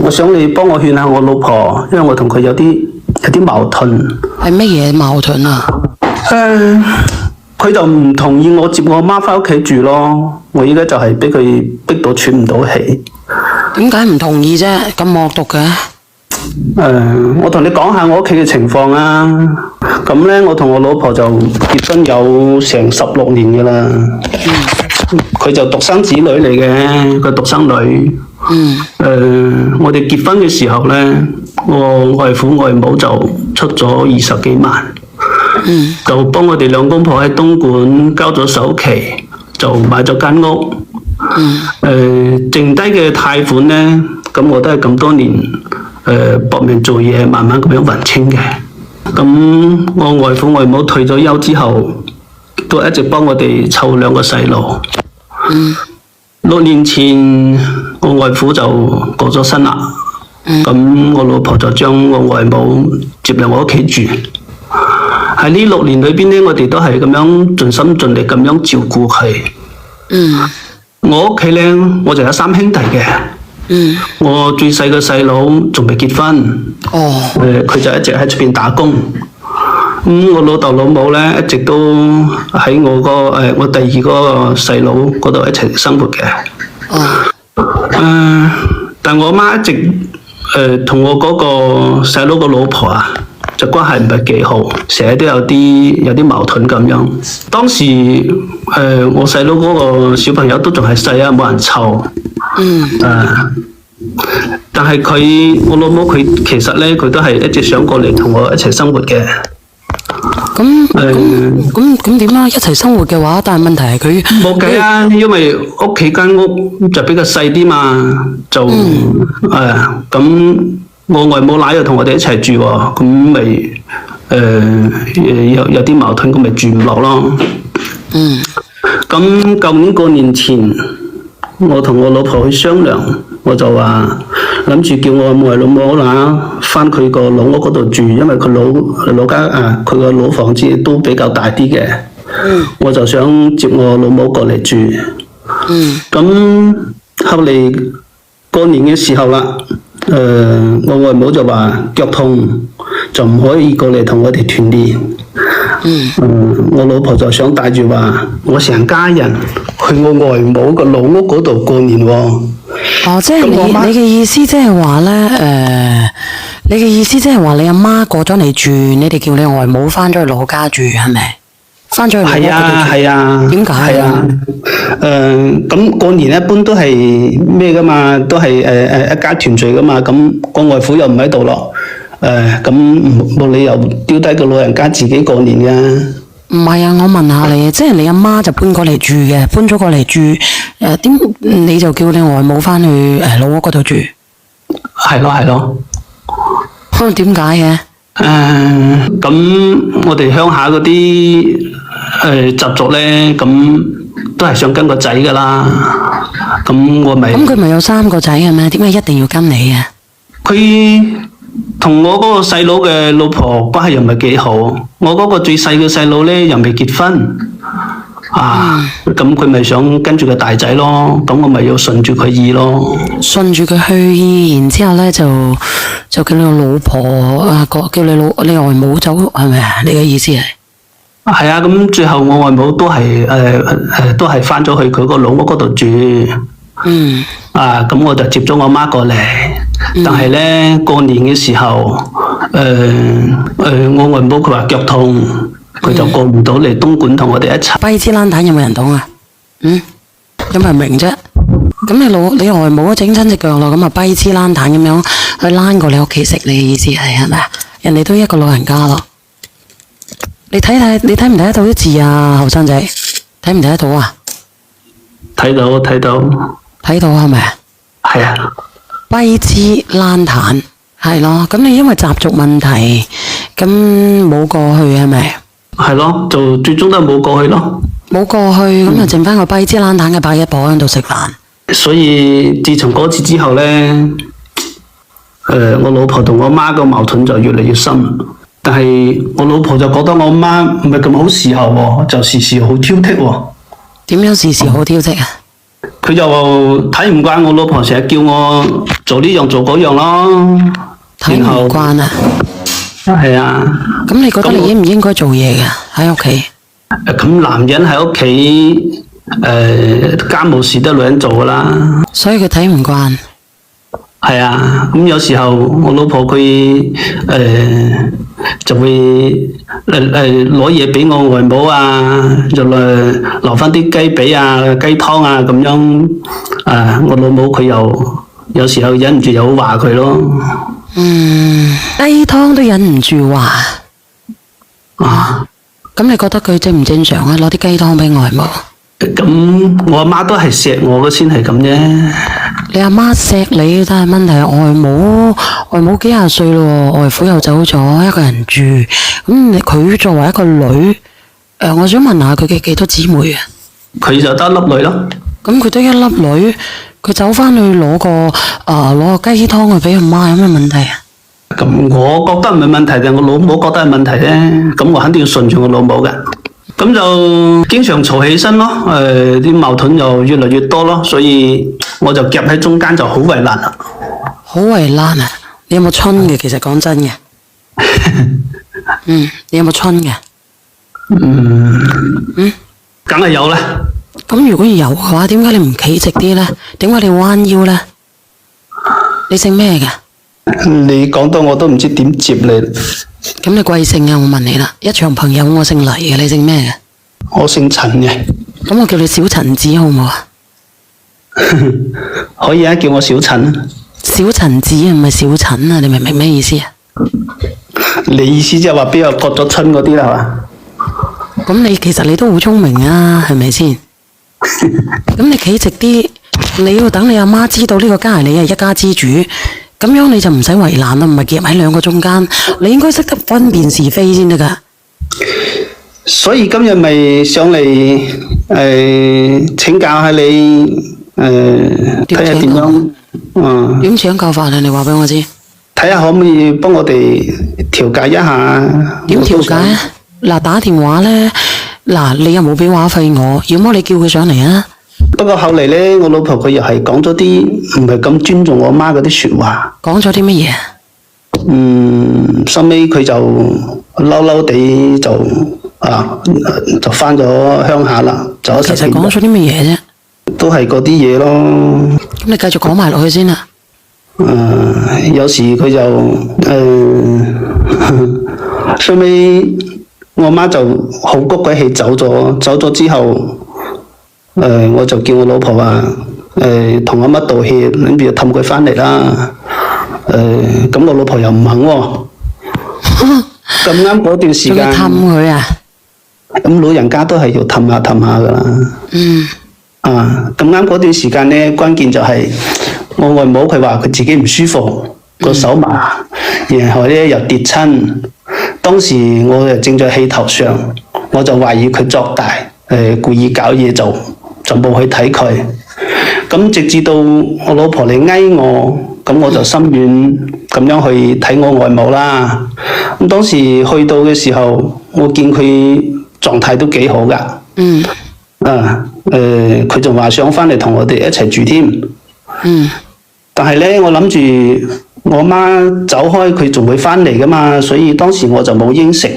我想你幫我勸下我老婆，因為我同佢有啲矛盾。係乜嘢矛盾啊？佢就唔同意我接我媽翻屋企住咯。我依家就係俾佢逼到喘唔到氣。點解唔同意啫？咁惡毒嘅？我同你講下我屋企嘅情況啊。咁呢，我同我老婆就結婚有成16年噶啦。佢就獨生子女嚟嘅，佢獨生女。我哋結婚嘅時候呢，我外父外母就出咗20幾萬，就幫我哋兩公婆喺東莞交咗首期，就買咗間屋。剩低嘅貸款呢，咁我都係咁多年搏命做嘢，慢慢咁樣還清嘅。咁我外父外母退咗休之後，都一直幫我哋湊2個細路。6年前我外父就過咗身啦，咁我老婆就將我外母接嚟我屋企住。喺呢6年裏邊呢，我哋都係咁樣盡心盡力咁樣照顧佢。我屋企呢，我就有3兄弟嘅。我最細嘅細佬仲未結婚，佢就一直喺出邊打工。我老豆老母呢，一直都喺我第2個細佬嗰度一齊生活嘅。但我媽一直同我嗰個細佬個老婆啊，就關係唔係幾好，成日都有啲矛盾咁樣。當時我細佬嗰個小朋友都仲係細啊，冇人湊。但係我老母佢其實呢，佢都係一直想過嚟同我一齊生活嘅。咁點啊？一齊生活嘅話，但係問題係佢冇計啊，因為屋企間屋就比較細啲嘛，就咁我外母奶又同我哋一齊住喎，咁咪有啲矛盾，咁咪住唔落咯。咁舊年過年前，我同我老婆去商量，我就話諗住叫我外老母翻佢個老屋嗰度住，因為佢老家佢個老房子都比較大啲嘅。我就想接我老母過嚟住。咁後嚟過年嘅時候啦，我外母就話腳痛，就唔可以過嚟同我哋團年。我老婆就想帶住話，我成家人去我外母個老屋嗰度過年喎。即係你嘅意思即係話咧，你嘅意思即係話你阿媽過咗嚟住，你哋叫你外母翻咗去老家住，係咪？翻咗去老屋嗰度住。係啊。點解？係啊。咁過年一般都係咩噶嘛？都係一家團聚噶嘛。咁個外父又唔喺度咯。咁冇理由丟低個老人家自己過年㗎。唔係啊，我問下你，即係你阿媽就搬過嚟住嘅，搬咗過嚟住，點你就叫你外母翻去老屋嗰度住？係咯。點解嘅？咁我哋鄉下嗰啲習俗咧，咁都係想跟個仔噶啦。咁我咪咁佢咪有3個仔嘅咩？點解一定要跟你啊？佢同我嗰個細佬嘅老婆關係又唔係幾好，我嗰個最細嘅細佬呢又未結婚，咁佢咪想跟住個大仔咯，咁我咪要順住佢意咯。順住佢去意，然之後呢就叫你個老婆叫你外母走，係咪啊？你嘅意思係？係啊，咁最後我外母都係翻咗去佢個老屋嗰度住。咁我就接咗我媽過嚟，但係呢，過年嘅時候，我外母佢話腳痛，佢就過唔到嚟東莞同我哋一齊。跛支冷蛋有冇人懂啊？有冇人明啫？咁你外母都整親隻腳咯，咁啊跛支冷蛋咁樣去躝過你屋企食，你嘅意思係咪啊？人哋都一個老人家咯。你睇唔睇得到啲字啊，後生仔？睇唔睇得到啊？睇到係咪啊？係啊。跛支冷蛋係咯，咁你因為習俗問題，咁冇過去係咪？係咯，就最終都係冇過去咯。冇過去，咁就剩翻個跛支冷蛋嘅伯一婆喺度食飯。所以自從嗰次之後呢，我老婆同我媽個矛盾就越嚟越深。但係我老婆就覺得我媽唔係咁好伺候喎，就時時好挑剔喎。點樣時時好挑剔啊？佢就睇唔慣我老婆成日叫我做呢樣做嗰樣咯。睇唔慣啊？係啊。咁你覺得你應唔應該做嘢㗎喺屋企？咁男人喺屋企家務事都係女人做㗎啦。所以佢睇唔慣。係啊，咁有時候我老婆佢就會攞嘢俾我外母啊，就留翻啲雞髀啊、雞湯啊咁樣。我老母佢又有時候忍唔住又話佢咯。雞湯都忍唔住話。咁你覺得佢正唔正常啊？攞啲雞湯俾外母。咁我阿媽都係錫我嘅先係咁啫。你阿媽錫你，但係問題係外母幾廿歲咯，外父又走咗，一個人住。咁佢作為一個女，我想問下佢嘅幾多姊妹啊？佢就得一粒女咯。咁佢得一粒女，佢走翻去攞個雞湯去俾阿媽，有咩問題啊？咁我覺得唔係問題，但係我老母覺得係問題啫。咁我肯定要順住我老母嘅。咁就經常嘈起身咯，啲矛盾就越嚟越多咯，所以我就夾喺中間就好為難啦。好為難啊！你有冇春嘅？其實講真嘅，你有冇春嘅？梗係有啦。咁如果有嘅話，點解你唔企直啲呢？點解你彎腰呢？你姓咩嘅？你講到我都唔知點接你。咁你貴姓啊？我問你啦，一場朋友我姓黎嘅，你姓咩嘅？我姓陳嘅。咁我叫你小陳子好唔好啊？可以啊，叫我小陳啊。小陳子唔係小陳啊，你明唔明咩意思啊？你意思即係話邊個割咗春嗰啲啦係嘛？咁你其實你都好聰明啊，係咪先？咁你企直啲，你要等你阿媽知道呢個家係你係一家之主。咁樣你就唔使為難啦，唔係夾喺兩個中間，你應該識得分辨是非先得噶。所以今日咪上嚟請教下你睇下點樣點請教法啊？你話俾我知，睇下可唔可以幫我哋調解一下？點調解啊？嗱，打電話咧，嗱，你又冇俾話費我，要麼你叫佢上嚟啊？不過後嚟咧，我老婆佢又係講咗啲唔係咁尊重我媽嗰啲說話。講咗啲乜嘢？收尾佢就嬲嬲地就翻咗鄉下啦。其實講咗啲乜嘢啫？都係嗰啲嘢咯。咁你繼續講埋落去先啦。有時佢就收尾我媽就好谷鬼氣走咗之後。我就叫我老婆話，同阿媽道歉，諗住氹佢返嚟啦。咁我老婆又唔肯喎。咁啱嗰段時間，仲要氹佢啊？咁老人家都係要氹下㗎啦。咁啱嗰段時間呢，關鍵就係我外母佢話佢自己唔舒服，個手麻，然後呢又跌親。當時我就正在氣頭上，我就懷疑佢作大，故意搞嘢就冇去睇佢，咁直至到我老婆嚟哀我，咁我就心軟咁樣去睇我外母啦。咁當時去到嘅時候，我見佢狀態都幾好噶。佢仲話想返嚟同我哋一齊住添。但係呢，我諗住我媽走開，佢仲會返嚟噶嘛，所以當時我就冇應承。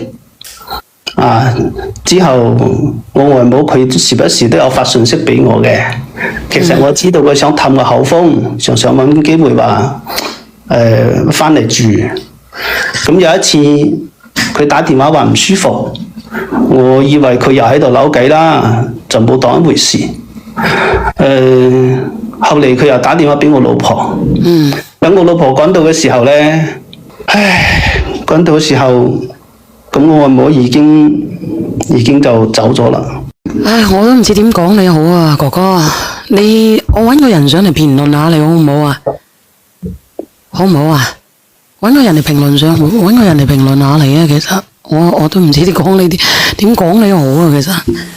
之後我外母佢時不時都有發信息俾我嘅，其實我知道佢想氹個口風，常常揾機會話返嚟住。咁有一次佢打電話話唔舒服，我以為佢又喺度扭計啦，就冇當一回事。後嚟佢又打電話俾我老婆，等我老婆趕到嘅時候呢，趕到嘅時候。咁我外母已經就走咗啦。我都唔知點講你好啊，哥哥。我搵個人上嚟評論下你好唔好啊？好唔好啊？搵個人嚟評論下你啊。其實我都唔知點講你好啊。其實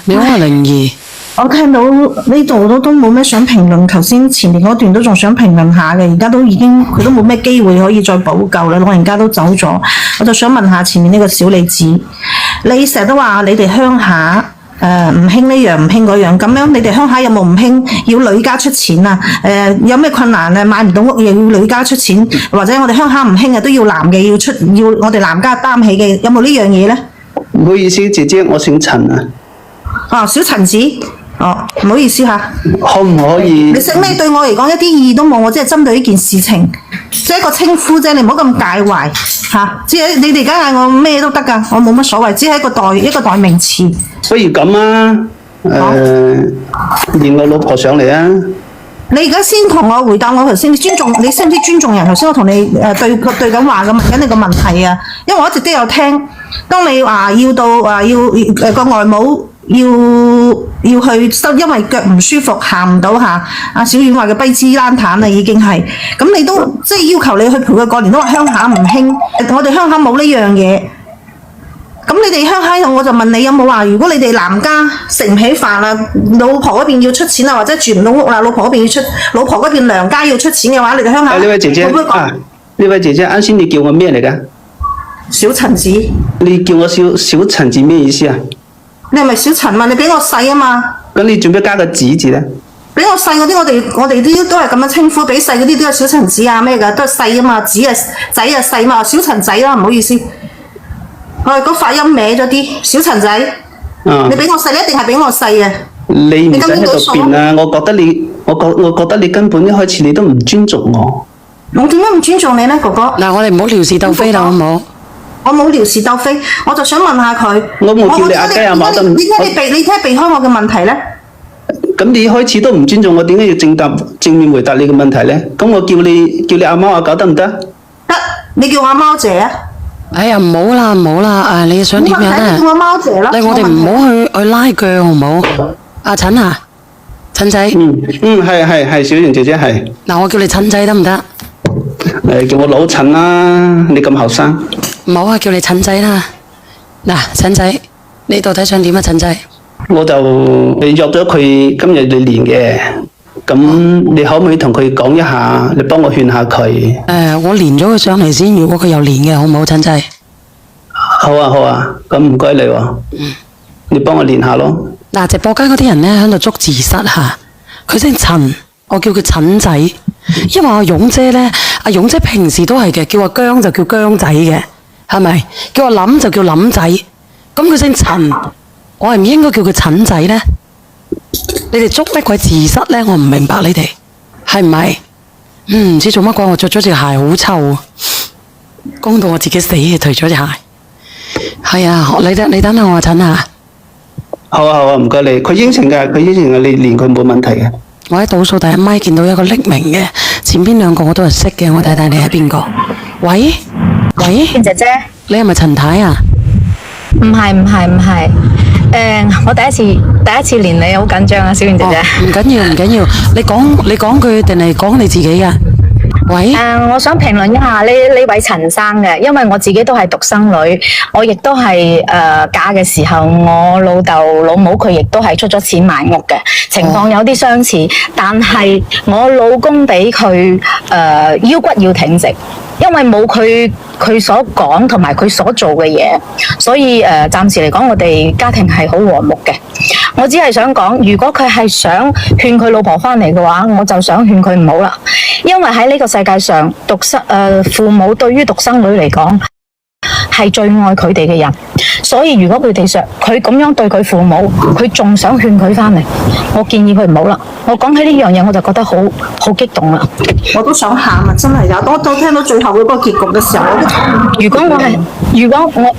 你好啊，靈兒。我聽到呢度都冇咩想評論，頭先前面嗰段都仲想評論下嘅，而家都已經佢都冇咩機會可以再補救啦，老人家都走咗，我就想問下前面呢個小李子，你成日都話你哋鄉下唔興呢樣唔興嗰樣，咁樣你哋鄉下有冇唔興要女家出錢啊？有咩困難啊？買唔到屋又要女家出錢，或者我哋鄉下唔興啊都要男嘅要我哋男家擔起嘅，有冇呢樣嘢咧？唔好意思，姐姐，我姓陳啊。哦，小陳子。哦，唔好意思嚇。可唔可以？你姓咩對我嚟講一啲意義都冇，我只係針對呢件事情，即係一個稱呼啫，你唔好咁介懷嚇。只係你哋而家嗌我咩都得㗎，我冇乜所謂，只係一個代名詞。不如咁啊，連我老婆上嚟啊！你而家先同我回答我頭先，你識唔識尊重人？頭先我同你對緊話咁問緊你個問題啊，因為我一直都有聽。當你話要到個外母要去收，因為腳唔舒服行唔到嚇。阿小婉話嘅跛肢爛癱啦，已經係咁，你都即係要求你去陪佢過年，都話鄉下唔興，我哋鄉下冇呢樣嘢。咁你哋鄉下我就問你有冇話，如果你哋男家食唔起飯啊，老婆嗰邊要出錢啊，或者住唔到屋啦，老婆嗰邊娘家要出錢嘅話，你哋鄉下呢位姐姐呢位姐姐，啱先你叫我咩嚟㗎？小陳子。你叫我小陳子咩意思啊？你係咪小陳嘛？你比我細啊嘛？咁你做咩加個子字咧？比我細嗰啲，我哋啲都係咁樣稱呼，比細嗰啲都有小陳子啊咩㗎，都係細啊嘛，仔啊細嘛，小陳仔啦，唔好意思。我哋個發音歪咗啲，小陳仔。你比我細，你一定係比我細啊！你唔使喺度辯啊！我覺得你根本一開始你都唔尊重我。我點解唔尊重你呢，哥哥？嗱，我哋唔好撩事鬥非啦，好唔好？我冇撩事鬥非，我就想問下佢。我冇叫你阿雞阿貓得唔？點解你避開我嘅問題呢？咁你一開始都唔尊重我，點解要正面回答你嘅問題呢？咁我叫你阿貓阿狗得唔得？得，你叫我阿貓姐啊！哎呀，唔好啦，你想點樣咧？叫我貓姐咯。我哋唔好去拉鋸，好唔好？阿陳啊，陳仔。係小賢姐姐係。嗱，我叫你陳仔得唔得？叫我老陳啦，你咁後生。唔好啊，叫你陳仔啦。嗱，陳仔，你到底想點啊？陳仔，我就約咗佢今日嚟練嘅，咁你可唔可以同佢講一下？你幫我勸下佢。我連咗佢上嚟先，如果佢有練嘅，好唔好，陳仔？好啊，咁唔該你喎。你幫我練下咯。嗱，直播間嗰啲人咧喺度捉字蝨吓，佢姓陳，我叫佢陳仔，因為阿勇姐咧，阿勇姐平時都係嘅，叫阿姜就叫姜仔嘅。係咪？叫我諗就叫諗仔，咁佢姓陳，我係唔應該叫佢陳仔呢？你哋捉乜鬼字蝨呢？我唔明白你哋係唔係？唔知做乜鬼，我着咗隻鞋好臭，公到我自己死嘅，除咗隻鞋。係啊，你等下我陳啊。好啊，唔該你。佢應承嘅，你練佢冇問題嘅。我喺倒數第一咪見到一個匿名嘅，前邊兩個我都係識嘅，我睇睇你係邊個？喂，姐姐，你係咪陳太啊？唔係，我第一次連你好緊張啊，小圓姐姐。唔緊要，你講佢定係講你自己噶？喂，我想評論一下呢位陳生嘅，因為我自己都係獨生女，我亦都係嫁嘅時候，我老豆老母佢亦都係出咗錢買屋嘅，情況有啲相似，但係我老公比佢腰骨要挺直。因為冇佢所講同埋佢所做嘅嘢，所以暫時嚟講，我哋家庭係好和睦嘅。我只係想講，如果佢係想勸佢老婆翻嚟嘅話，我就想勸佢唔好啦。因為喺呢個世界上，父母對於獨生女嚟講係最愛佢哋嘅人，所以如果佢咁樣對佢父母，佢仲想勸佢翻嚟，我建議佢唔好啦。我講起呢樣嘢，我就覺得好激動啦。我都想喊啊！真係有，我都聽到最後嗰個結局嘅時候，我都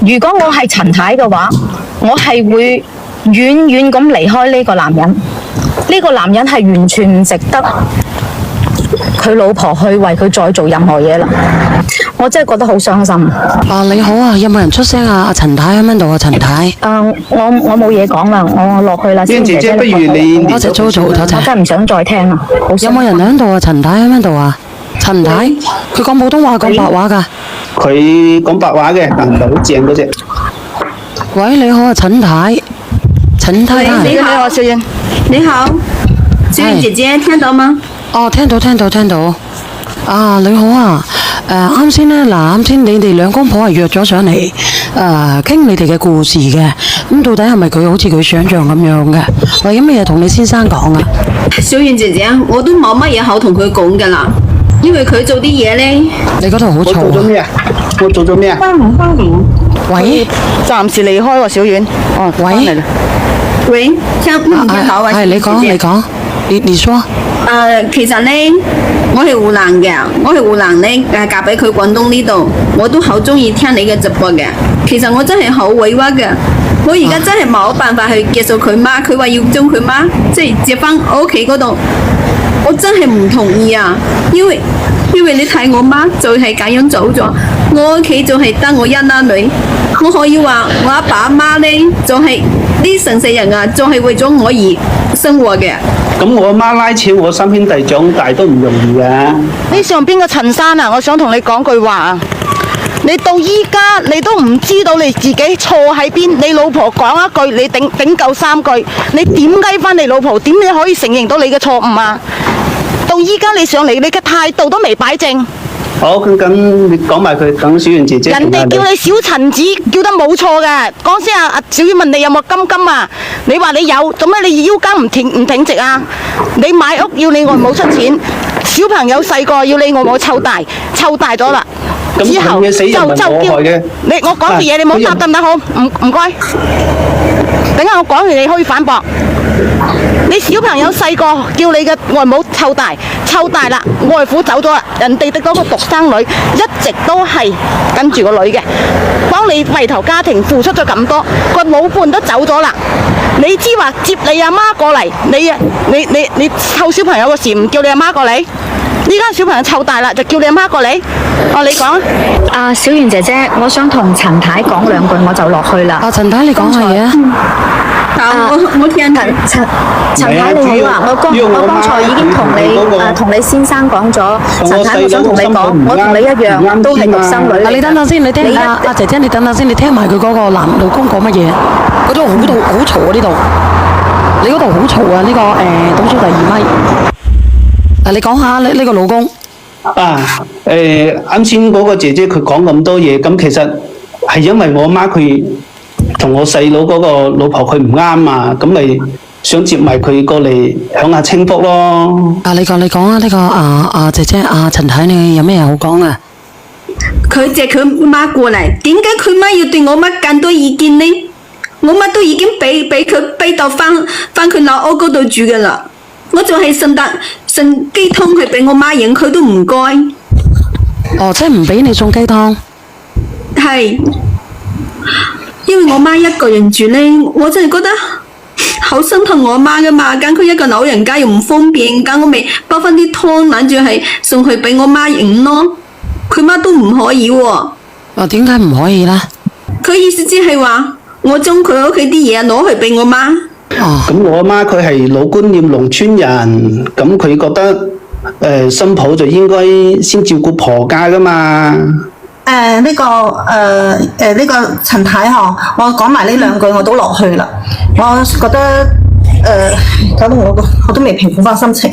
如果我係陳太嘅話，我係會遠遠咁離開呢個男人。呢個男人係完全唔值得佢老婆去為佢再做任何嘢啦。我真係覺得好傷心。你好啊，有冇人出聲啊？阿陳太喺邊度啊？陳太。我冇嘢講啦，我落去啦。姐姐，不如你多謝 Jojo，多謝。我真係唔想再聽啦。有冇人喺度啊？陳太喺邊度啊？陳太，佢講普通話講白話㗎。佢講白話嘅，但唔係好正嗰隻。喂，你好啊，陳太。陳太。你好，小英。你好，小英姐姐，聽到嗎？哦，聽到。你好啊。啱先咧，啱先你哋兩公婆係約咗上嚟，傾你哋嘅故事嘅。咁到底係咪佢好似佢想象咁樣嘅？喂，有咩嘢同你先生講啊？小遠姐姐，我都冇乜嘢好同佢講噶啦，因為佢做啲嘢呢，你嗰度好我做咗嘈啊！咩啊？我做咗咩啊？喂，暫時離開喎，小遠。哦，喂返嚟啦喂，聽唔聽到啊？係你講，小姐你講，你說。其實呢，我係湖南嘅，我係湖南呢，嫁俾佢廣東呢度，我都好中意聽你嘅直播嘅。其實我真係好委屈嘅，我而家真係冇辦法去接受佢媽，佢話要將佢媽即係接翻我屋企嗰度，我真係唔同意啊！因為你睇我媽就係咁樣走咗，我屋企就係得我一男女，我可以話我阿爸阿媽呢，就係呢成世人啊，就係為咗我而生活嘅。咁我阿媽拉扯我三兄弟長大都唔容易嘅。呢上邊嘅陳生啊，我想同你講句話啊！你到依家你都唔知道你自己錯喺邊，你老婆講一句，你頂夠三句，你點計翻你老婆？點你可以承認到你嘅錯誤啊？到依家你上嚟，你嘅態度都未擺正。好，咁你講埋佢，等小圓姐姐。人哋叫你小陳子，叫得冇錯嘅。嗰時阿小婉問你有冇金啊？你話你有，做咩你腰間唔挺直啊？你買屋要你外母出錢，小朋友細個要你外母湊大咗啦。之後咁嘅死人唔係我害嘅。我講嘅嘢你唔好答得唔得好？唔該。等下我講完你可以反駁。你小朋友細個叫你嘅外母湊大啦，外父走咗啦，人哋的嗰個獨生女一直都係跟住個女嘅，幫你圍頭家庭付出咗咁多，個老伴都走咗啦，你知話接你阿媽過嚟，你湊小朋友嘅時唔叫你阿媽過嚟，依家小朋友湊大啦就叫你阿媽過嚟，你講啊。小圓姐姐，我想同陳太講兩句，我就落去啦。陳太你講下嘢啊！我聽陳太你好啊，我剛才已經同你先生講咗，陳太我想同你講，我同你一樣都係獨生女嚟㗎。你等等先，你聽阿姐姐，你等等先，你聽埋佢嗰個男老公講乜嘢？嗰度好嘈啊！呢度，你嗰度好嘈啊！呢個倒數第2米。你講下呢個老公。啱先嗰個姐姐佢講咁多嘢，咁其實係因為我媽佢同我細佬嗰個老婆佢唔啱啊，咁咪想接埋佢過嚟享下清福咯。你講啊，呢個姐姐陳太，你有咩好講啊？佢借佢媽過嚟，點解佢媽要對我媽咁多意見呢？我媽都已經俾佢逼到翻佢老屋嗰度住噶啦，我就係送雞湯去俾我媽飲，佢都唔該。即係唔俾你送雞湯。係，因為我媽一個人住呢，我真係覺得好心疼我媽噶嘛，咁佢一個老人家又唔方便，咁我咪煲翻啲湯諗住係送去俾我媽飲咯。佢媽都唔可以喎。點解唔可以呢？佢意思即係話，我將佢屋企啲嘢攞去俾我媽。咁我阿媽佢係老觀念農村人，咁佢覺得新抱就應該先照顧婆家噶嘛。呢個陳太我講埋呢兩句我都落去啦。我覺得搞到我都未平復翻心情。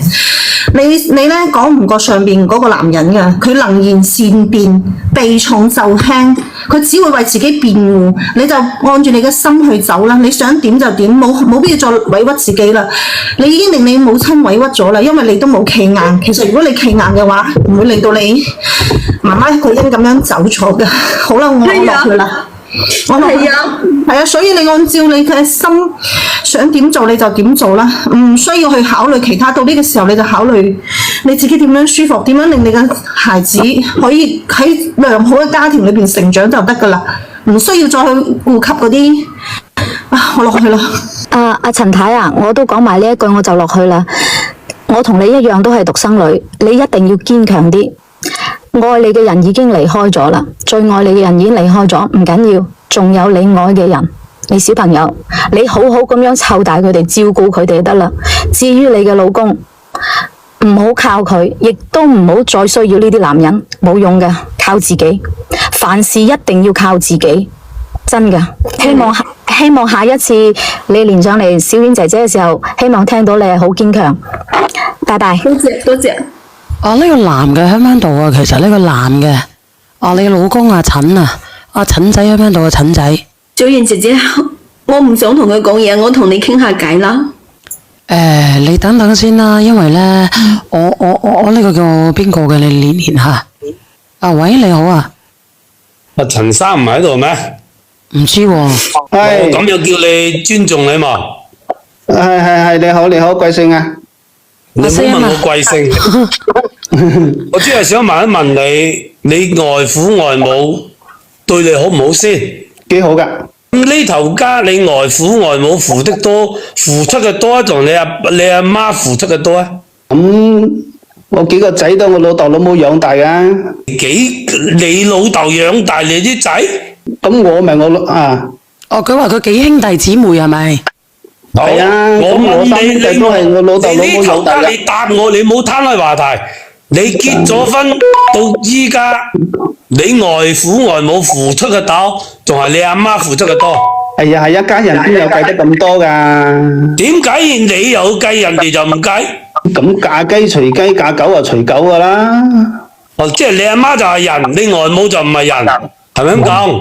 你呢講唔過上邊嗰個男人㗎，佢能言善辯，避重就輕，佢只會為自己辯護，你就按住你嘅心去走啦。你想點就點，冇必要再委屈自己啦。你已經令你母親委屈咗啦，因為你都冇企硬。其實如果你企硬嘅話，唔會令到你媽媽一個人咁樣走錯㗎。好啦，我落去啦。係啊，所以你按照你嘅心想點做你就點做啦，唔需要去考慮其他。到呢個時候你就考慮你自己點樣舒服，點樣令你嘅孩子可以喺良好嘅家庭裏邊成長就得噶啦，唔需要再去顧及嗰啲。我落去啦。阿陳太啊，我都講埋呢一句我就落去啦。我同你一樣都係獨生女，你一定要堅強啲。愛你嘅人已經離開咗啦，最愛你嘅人已經離開咗，唔緊要，仲有你愛嘅人，你小朋友，你好好咁樣湊大佢哋，照顧佢哋就得啦。至於你嘅老公，唔好靠佢，亦都唔好再需要呢啲男人，冇用嘅，靠自己，凡事一定要靠自己，真㗎。希望下一次你連上嚟小婉姐姐嘅時候，希望聽到你係好堅強。拜拜。多謝。呢個男嘅喺邊度啊？其實呢個男嘅，你老公阿陳啊，阿陳仔喺邊度啊？陳仔。小燕姐姐，我唔想同佢講嘢，我同你傾下偈啦。你等等先啦，因為咧，我呢個叫邊個嘅？你連下。喂，你好啊。阿陳生唔喺度咩？唔知喎。我咁又叫你尊重你嘛？係，你好，貴姓啊？你唔好問我貴姓，我只係想問一問你外父外母對你好唔好先？幾好噶。呢頭家你外父外母付出嘅多，同你阿媽付出嘅多啊？我幾個仔都我老豆老母養大噶。你老豆養大你啲仔？咁我咪我啊。佢話佢幾兄弟姊妹係咪？係啊，我問你，都係我老豆老母呢頭家你答我，你冇攤開話題。你結咗婚到依家，你外父外母付出嘅多，仲係你阿媽付出嘅多？係啊，一家人邊有計得咁多㗎？點解你有計，人哋就唔計？咁嫁雞隨雞，嫁狗就隨狗㗎啦。即係你阿媽就係人，你外母就唔係人，係咪咁講？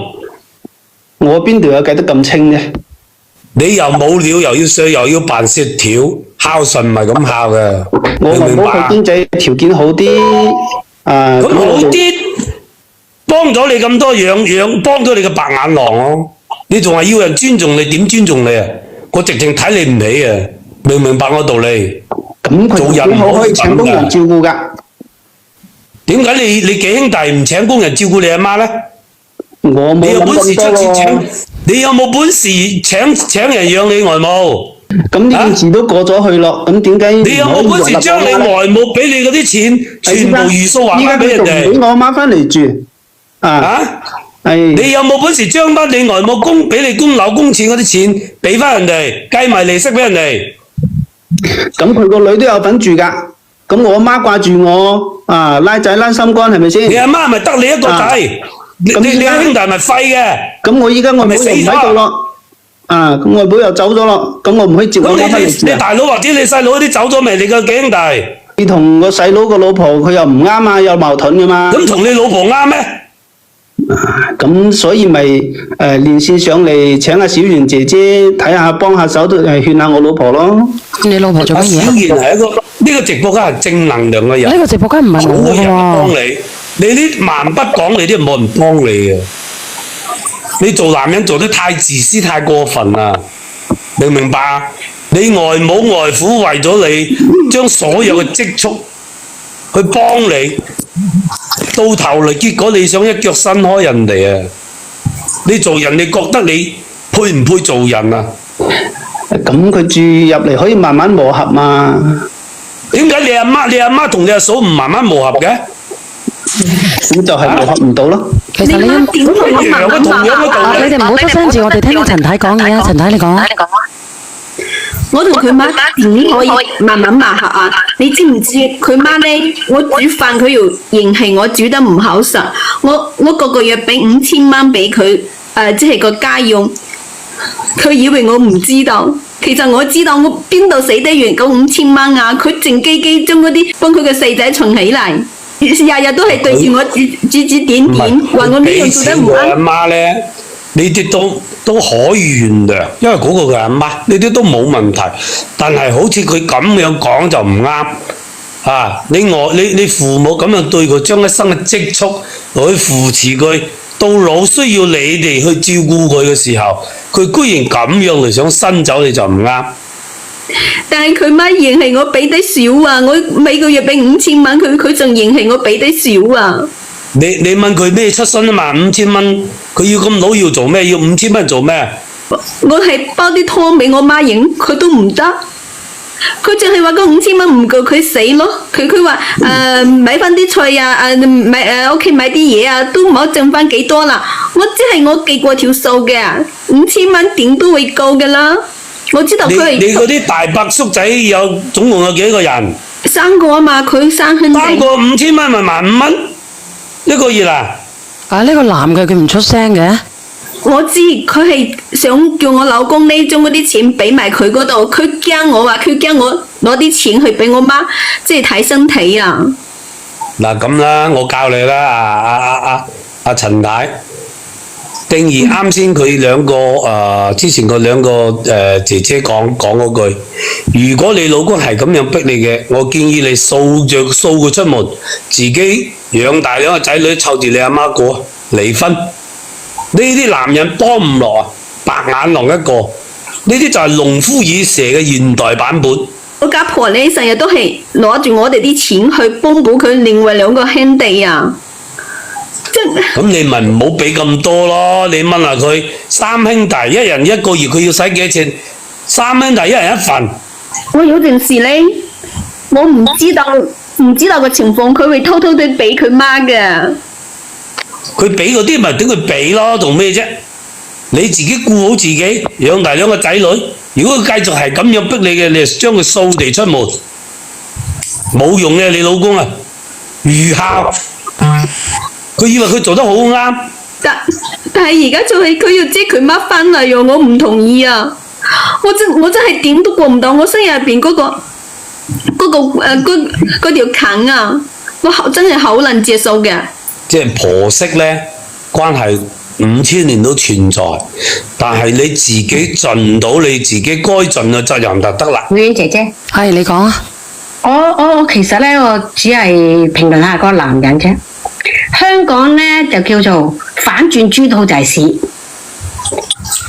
我邊度有計得咁清啫？你又冇料，又要稅，又要辦雪條，孝順唔係咁孝嘅。我外母佢經濟條件好啲，咁好啲，幫咗你咁多養，幫咗你個白眼狼咯。你仲係要人尊重你，點尊重你啊？我直情睇你唔起啊！明唔明白我道理？咁佢做人唔好可以請工人照顧㗎。點解你幾兄弟唔請工人照顧你阿媽咧？我冇諗咁多喎。你有冇本事請人養你外母？咁呢件事都過咗去咯，咁點解？你有冇本事將你外母俾你嗰啲錢全部如數還翻俾人哋？依家佢仲唔俾我媽翻嚟住？你有冇本事將翻你外母俾你供樓供錢嗰啲錢俾翻人哋，計埋利息俾人哋？咁佢個女都有份住㗎。咁我媽掛住我拉仔拉心肝係咪先？你阿媽係咪得你一個仔？你兄弟係咪廢嘅？咁我依家外母又唔喺度咯。咁外母又走咗咯，咁我唔可以接我媽翻嚟住。你大佬或者你細佬啲走咗未？你個幾兄弟？你同個細佬個老婆佢又唔啱啊，有矛盾㗎嘛。咁同你老婆啱咩？咁所以咪連線上嚟請阿小圓姐姐睇下幫下手勸下我老婆咯。你老婆做乜嘢？小圓係呢個直播間係正能量嘅人。呢個直播間唔係我嘅喎。幫你啲蠻不講你啲冇人幫你嘅。你做男人做得太自私太過分啦，明唔明白啊？你外母外父為咗你將所有嘅積蓄去幫你，到頭嚟結果你想一腳伸開人哋啊！你做人你覺得你配唔配做人啊？咁佢住入嚟可以慢慢磨合嘛？點解你阿媽同你阿嫂唔慢慢磨合嘅？咁就係磨合唔到咯。其實你點同我慢慢磨合啊？你哋唔好出聲住，我哋聽到陳太講嘢啊！陳太你講。我同佢媽點可以慢慢磨合啊？你知唔知佢媽呢？我煮飯佢又嫌棄我煮得唔好食，我個月俾5000蚊俾佢，即係個家用。佢以為我唔知道，其實我知道，我邊度死得完嗰5000蚊啊！佢靜雞雞將嗰啲幫佢個細仔存起嚟，日日都係對住我指點點，話我呢樣做得唔啱。阿媽呢，你哋都可以原諒，因為嗰個係阿媽，你哋都冇問題。但係好似佢咁樣講就唔啱啊！你父母咁樣對佢，將一生嘅積蓄去扶持佢，到老需要你哋去照顧佢嘅時候，佢居然咁樣嚟想伸走你就唔啱。但係佢媽嫌棄我俾得少啊！我每個月俾5000蚊，佢仲嫌棄我俾得少啊！你問佢咩出身啊嘛？5000蚊，佢要咁老要做咩？要5000蚊做咩？我係包啲湯俾我媽飲，佢都唔得。佢淨係話嗰5000蚊唔夠佢死咯。佢話買翻啲菜啊，屋企買啲嘢啊，都唔好剩翻幾多啦。我只係我計過條數嘅，5000蚊點都會夠㗎啦。我知道佢係你嗰啲大伯叔仔總共有幾個人？3個啊嘛，佢生兄弟。3個5000蚊咪15,000蚊一個月啊！呢個男嘅佢唔出聲嘅。我知佢係想叫我老公呢將嗰啲錢俾埋佢嗰度，佢驚我攞啲錢去俾我媽，即係睇身體啊！嗱咁啦，我教你啦，阿陳太，定義啱先佢兩個之前嗰兩個姐姐講嗰句，如果你老公係咁樣逼你嘅，我建議你掃佢出門，自己養大兩個仔女，湊住你阿媽過離婚。呢啲男人幫唔落啊，白眼狼一個。呢啲就係農夫與蛇嘅現代版本。我家婆呢成日都係攞住我哋啲錢去幫補佢另外兩個兄弟啊！咁你咪唔好俾咁多咯，你問下佢三兄弟一人一個月佢要使幾多錢？三兄弟一人一份。我有陣時呢，我唔知道個情況，佢會偷偷地俾佢媽嘅。佢俾嗰啲咪等佢俾咯，做咩啫？你自己顧好自己，養大兩個仔女。如果佢繼續係咁樣逼你嘅，你就將佢掃地出門，冇用嘅。你老公啊，愚孝。佢以為佢做得好啱，但係而家就係佢要接佢媽翻嚟喎，我唔同意啊！我真係點都過唔到我心入邊嗰條坎啊！我真係好難接受嘅。即係婆媳呢關係5000年都存在，但係你自己盡到你自己該盡嘅責任就得啦。婉姐姐，係你講啊！我其實咧，我只係評論下個男人啫。香港咧就叫做反轉豬肚就係屎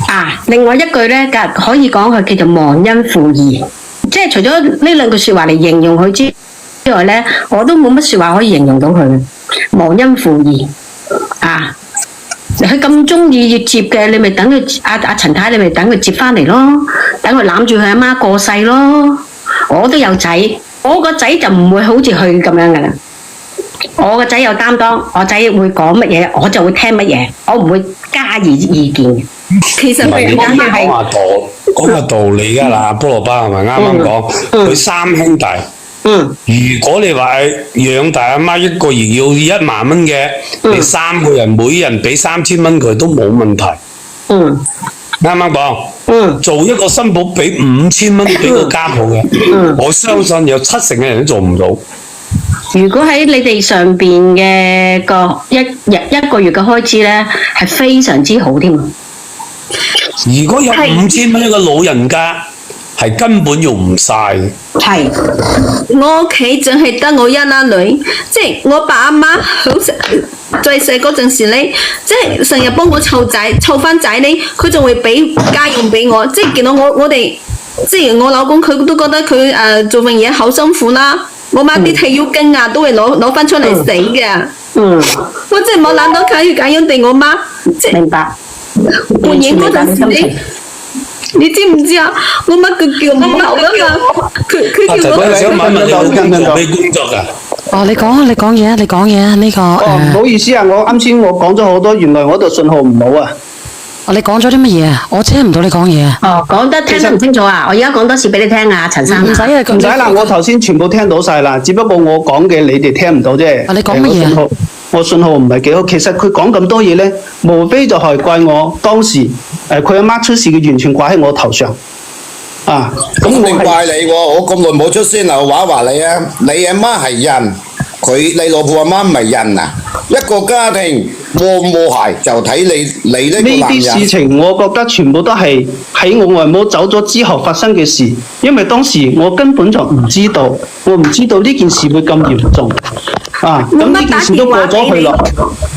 啊！另外一句咧，可以講佢叫做忘恩負義，即係除咗呢兩句説話嚟形容佢之外咧，我都冇乜説話可以形容到佢忘恩負義啊！佢咁中意要接嘅，你咪等佢阿陳太，你咪等佢接翻嚟咯，等佢攬住佢阿媽過世咯。我都有仔，我個仔就唔會好似佢咁樣噶啦。我個仔有擔當，我仔會講乜嘢，我就會聽乜嘢，我唔會加以意見嘅。其實佢講下道理㗎啦，菠蘿包係咪啱啱講？佢三兄弟，如果你話養大阿媽一個月要1萬蚊嘅，你3個人每人俾3000蚊佢都冇問題。啱啱講，做一個新抱俾5000蚊俾個家婆嘅，我相信有70%嘅人都做唔到。如果喺你哋上邊嘅一個月嘅開支咧，係非常之好添。如果有5000蚊一個老人家，係根本用唔晒嘅。係，我屋企淨係得我一啦女，即係我爸阿媽好最細嗰陣時咧，即係成日幫我湊翻仔咧，佢仲會俾家用俾我，即係見到我哋，即係我老公佢都覺得佢做份嘢好辛苦啦。我媽啲退休金啊，都會攞翻出嚟使嘅。我真係冇諗到佢要咁樣對我媽。明白。半夜嗰陣時你知唔知啊？我媽佢叫唔好噶嘛，佢叫我。我想問你老公做咩工作㗎？哦，你講嘢啊，呢個。哦，唔好意思啊，我啱先我講咗好多，原來我度信號唔好啊。哦，你講咗啲乜嘢啊？我聽唔到你講嘢啊。哦，講得聽得唔清楚啊！我而家講多次俾你聽啊，陳生。唔使啊，唔使啦，我頭先全部聽到晒啦，只不過我講嘅你哋聽唔到啫。你講乜嘢啊？我信號唔係幾好，其實佢講咁多嘢咧，無非就係怪我當時佢阿媽出事嘅完全掛喺我頭上。啊，咁唔怪你喎，我咁耐冇出聲流話你啊，你阿媽係人，你老婆阿媽唔係人啊，一個家庭和唔和諧就睇你呢個男人。呢啲事情我覺得全部都係喺我外母走咗之後發生嘅事，因為當時我根本就唔知道，我唔知道呢件事會咁嚴重。啊，咁呢件事都過咗去啦，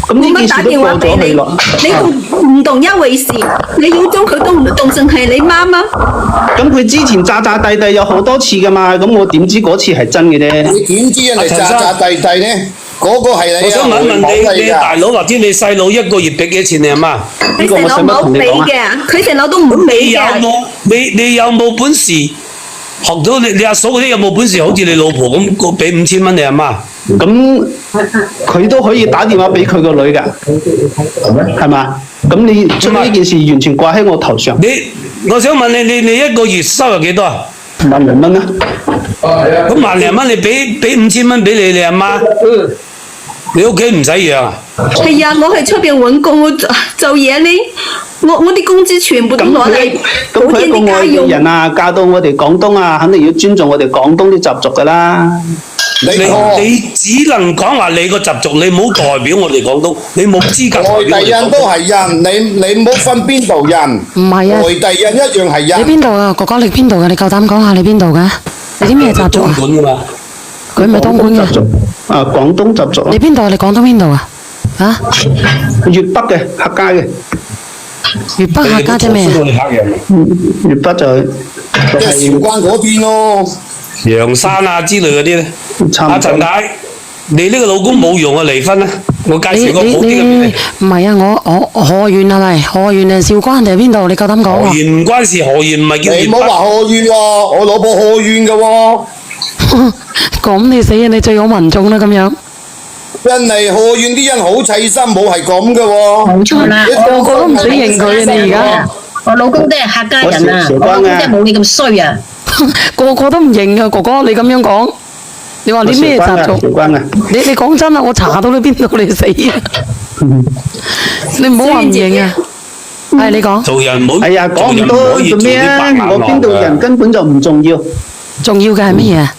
咁呢件事都過咗去啦。你唔同一回事，你要將佢都唔當成係你媽媽。咁佢之前詐詐諦諦有好多次噶嘛，咁我點知嗰次係真嘅啫？你點知人哋詐詐諦諦呢？嗰個係你啊！我想問你大佬或者你細佬一個月俾幾多錢你阿媽？你細佬冇俾嘅，佢細佬都唔俾嘅。你有冇本事學到你阿嫂嗰啲有冇本事好似你老婆咁俾5000蚊你阿媽？咁佢都可以打電話俾佢個女㗎，係嘛？咁你將呢件事完全掛喺我頭上。我想問你一個月收入幾多啊？10000零蚊啊！咁10000零蚊你俾5000蚊俾你阿媽，你屋企唔使養啊？係啊，我喺出邊揾工，我做嘢呢，我啲工資全部都攞嚟咁佢一個外地人啊，嫁到我哋廣東啊，肯定要尊重我哋廣東啲習俗㗎啦。你只能講話你個習俗，你唔好代表我哋廣東，你冇資格代表我哋廣東。外地人都係人，你唔好分邊度人。唔係啊，外地人一樣係人。你邊度啊？哥哥你邊度嘅？你夠膽講下你邊度嘅？你啲咩習俗啊？東莞㗎嘛。佢咪東莞嘅？廣東習俗。你邊度啊？你廣東邊度啊？啊？粵北嘅客家嘅。粵北客家即係咩啊？粵北就係韶關嗰邊咯。陽山啊之類嗰啲咧。阿陳太，你呢個老公冇用啊，離婚啦！我介紹個好啲嘅俾你。唔係啊，我河源係咪？河源定韶關定係邊度？你夠膽講喎？河源唔關事，河源唔係叫粵北。你唔好話河源喎，我老婆河源嘅喎。咁你死啊！你最好民眾啦咁樣。真係河源啲人好齊心，冇係咁嘅喎。冇錯啦，個個都唔使認佢啊！你而家我老公都係客家人啊，我老公真係冇你咁衰啊！個個都唔認啊！哥哥你咁樣講，你話你咩習俗？你講真啊！我查到你邊度你死啊！你唔好話唔認啊！係你講。做人唔好。係啊，講咁多做咩啊？我邊度人根本就唔重要。重要嘅係乜嘢啊？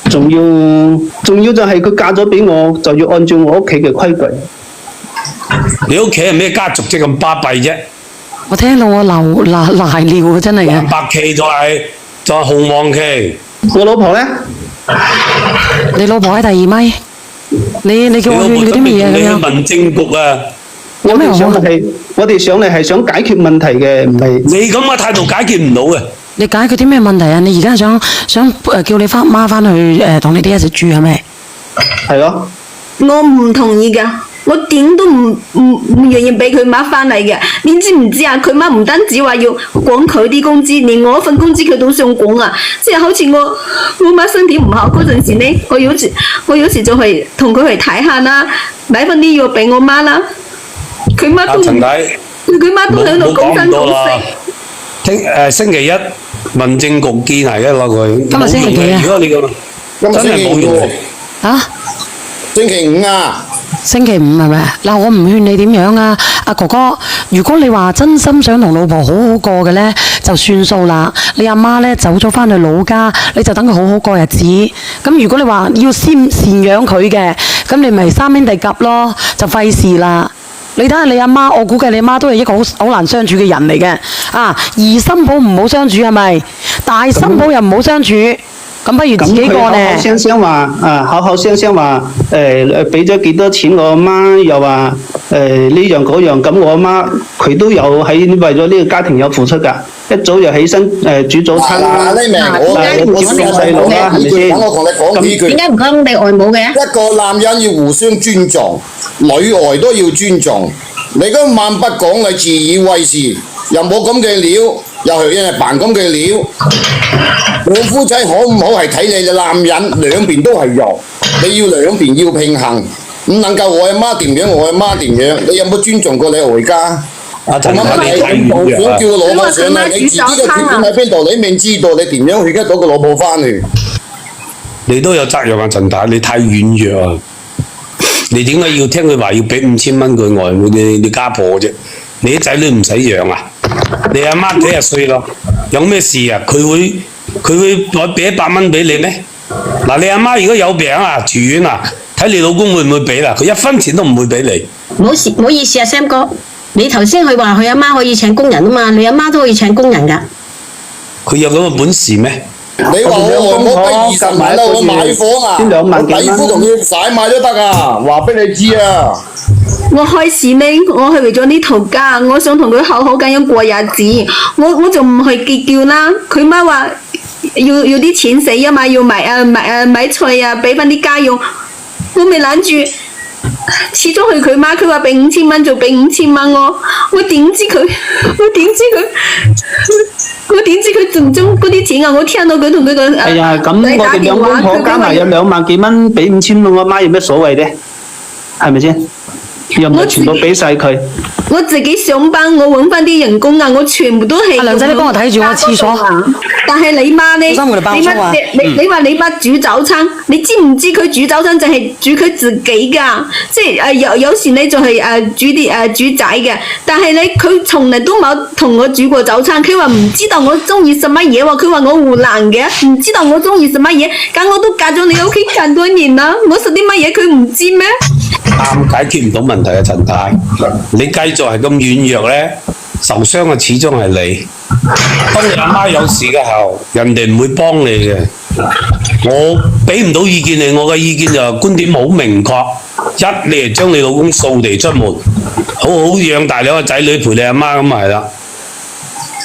重要就係佢嫁咗俾我，就要按照我屋企嘅規矩。你屋企係咩家族啫？咁巴閉啫？我聽到我瀨尿啊！真係嘅。白旗就係紅黃旗。我老婆咧？你老婆喺第二咪？你叫我勸佢啲乜嘢咁樣？民政局啊！有咩好？我哋上嚟係想解決問題嘅，唔係。你咁嘅態度解決唔到嘅。你解決啲咩問題啊？你而家想叫你媽翻去同你哋一齊住係咪？係咯。我唔同意㗎，我點都唔願意俾佢媽翻嚟嘅。你知唔知啊？佢媽唔單止話要講佢啲工資，連我份工資佢都想講啊！即係好似我媽身體唔好嗰陣時呢，我有時就係同佢去睇下啦，買翻啲藥俾我媽啦。佢媽都佢媽都喺度講真講死。星期一民政局見係嘅攞佢。今日星期幾啊？如果你咁，真係冇用。啊？星期五啊？星期五係咪啊？嗱，我唔勸你點樣啊，阿哥哥。如果你話真心想同老婆好好過嘅咧，就算數啦。你阿媽咧走咗翻去老家，你就等佢好好過日子。咁如果你話要先贍養佢嘅，咁你咪三兄弟夾咯，就費事啦。你睇下你阿媽，我估計你阿媽都係一個好難相處嘅人嚟嘅。啊，二心抱唔好相處係咪？大心抱又唔好相處。咁不如自己過咧。口口聲聲話俾咗幾多錢我阿媽，又話呢樣嗰樣，咁我阿媽佢都有喺為咗呢個家庭有付出㗎。一早就起身煮早餐啦，接送細佬啦，係咪先？我同你講幾句。點解唔講你外母嘅？一個男人要互相尊重，女外都要尊重。你咁蠻不講，你自以為是，又冇咁嘅料，又係因為扮咁嘅料。兩夫妻好唔好係睇你哋男人兩邊都係肉，你要兩邊要平衡，唔能夠我阿媽點樣，我阿媽點樣。你有冇尊重過你外家？阿陳太，你睇遠咗啊！想叫個老婆上嚟，你自己嘅缺點喺邊度？你明知道你點樣去得到個老婆翻去？你都有責任啊，陳太，你太軟弱啊！你點解要聽佢話要俾5000蚊佢外母你家婆啫？你啲仔女唔使養啊？你阿媽幾廿歲咯，有咩事啊？佢會俾100蚊俾你咩？嗱，你阿媽如果有病啊住院啊，睇你老公會唔會俾啦？佢1分錢都唔會俾你。唔好意思啊 ，Sam 哥，你頭先佢話佢阿媽可以請工人啊嘛，你阿媽都可以請工人㗎。佢有咁嘅本事咩？你話我外母俾20萬啦，我買房啊，我底褲同佢洗買都得啊，話俾你知啊。我開始呢，我係為咗呢頭家，我想同佢好好咁樣過日子，我就唔去計較啦。佢媽話要啲錢使啊嘛，要買菜啊，俾翻啲家用，我咪諗住。始終係佢媽，佢話俾5000蚊就俾5000蚊我點知佢仲將嗰啲錢啊！我聽到佢同佢講哎呀，咁我哋兩公婆加埋有2萬幾蚊，俾5000蚊我媽有咩所謂啫？係咪先？又唔係全部俾晒佢。我自己上班，我揾翻啲人工啊，我全部都係。阿梁仔，你幫我睇住我廁所。但係你媽呢？生活嚟爆粗啊！你話你媽煮早餐，你知唔知佢煮早餐就係煮佢自己噶？即係有時呢就係煮仔嘅，但係呢佢從嚟都冇同我煮過早餐。佢話唔知道我中意食乜嘢喎，佢話我湖南嘅，唔知道我中意食乜嘢。咁我都嫁咗你屋企咁多年啦，我食啲乜嘢佢唔知咩？啱解決唔到問題啊，陳太，你繼續係咁軟弱咧，受傷嘅始終係你。當你阿媽有事嘅時候，人哋唔會幫你嘅。我俾唔到意見你，我嘅意見就觀點好明確。一，你係將你老公掃地出門，好好養大兩個仔女陪你阿媽咁咪係啦。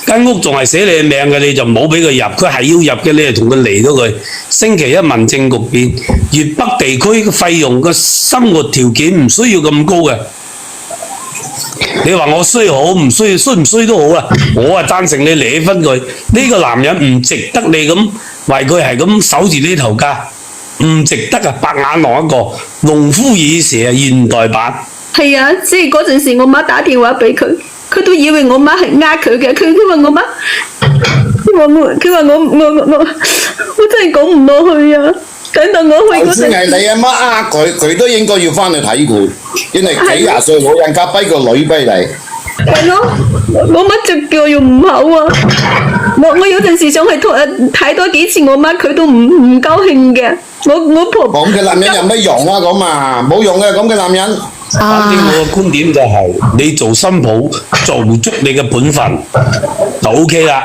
間屋仲係寫你嘅名嘅，你就唔好俾佢入。佢係要入嘅，你就同佢離咗佢。星期一民政局變，粵北地區嘅費用嘅生活條件唔需要咁高嘅。你話我衰好唔衰，衰唔衰都好啦。我贊成你離婚佢。呢個男人唔值得你咁為佢係咁守住呢頭家，唔值得啊！白眼狼一個，農夫耳蛇啊，現代版。係啊，即係嗰陣時，我媽打電話俾佢，佢都以為我媽係佢嘅。佢話我媽，佢話我真係講唔落去啊！等到我去嗰陣，就算係你阿媽佢都應該要翻去睇佢，因為幾廿歲老人家逼個女俾你。係咯，我媽隻腳又唔好啊！我有陣時想去睇多幾次我媽，佢都唔高興嘅。我婆咁嘅男人有咩用啊？咁啊，冇用嘅咁嘅男人。反正我嘅觀點就係、你做新抱做足你嘅本分就 OK 啦，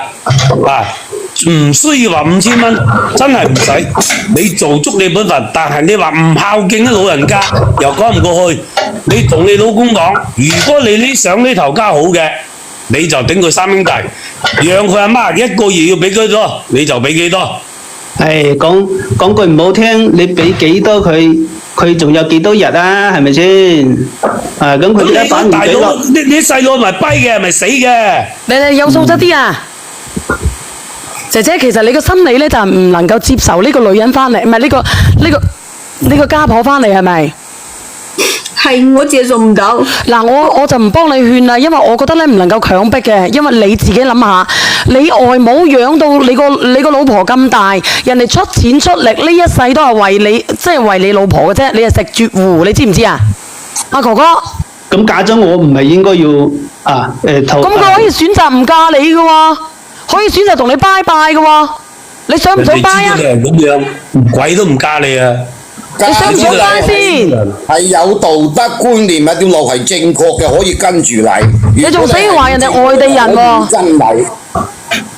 唔需要話5000蚊，真係唔使。你做足你本分，但係你話唔孝敬啲老人家又講唔過去。你同你老公講，如果你呢想呢頭家好嘅，你就頂佢3兄弟，讓佢阿媽1個月要俾幾多，你就俾幾多。係講句唔好聽，你俾幾多佢仲有幾多日啊？係咪先？咁佢一反唔俾落。你細佬咪跛嘅，咪死嘅。你有素質啲啊！姐姐，其實你個心理咧就係唔能夠接受呢個女人翻嚟，唔係呢個家婆翻嚟係咪？係我接受唔到。嗱，我就唔幫你勸啦，因為我覺得咧唔能夠強迫嘅，因為你自己諗下，你外母養到你個老婆咁大，人哋出錢出力呢一世都係為你，即係為你老婆嘅啫，你係食絕戶，你知唔知啊？阿哥哥。咁嫁咗我唔係應該要投？咁佢可以選擇唔嫁你嘅喎，可以選擇同你拜拜嘅喎，你想唔想拜啊？人哋知道你係咁樣，鬼都唔嫁你啊！你想唔想拜先？係有道德觀念，一條路係正確嘅，可以跟住你。你仲死話人哋外地人喎？真係。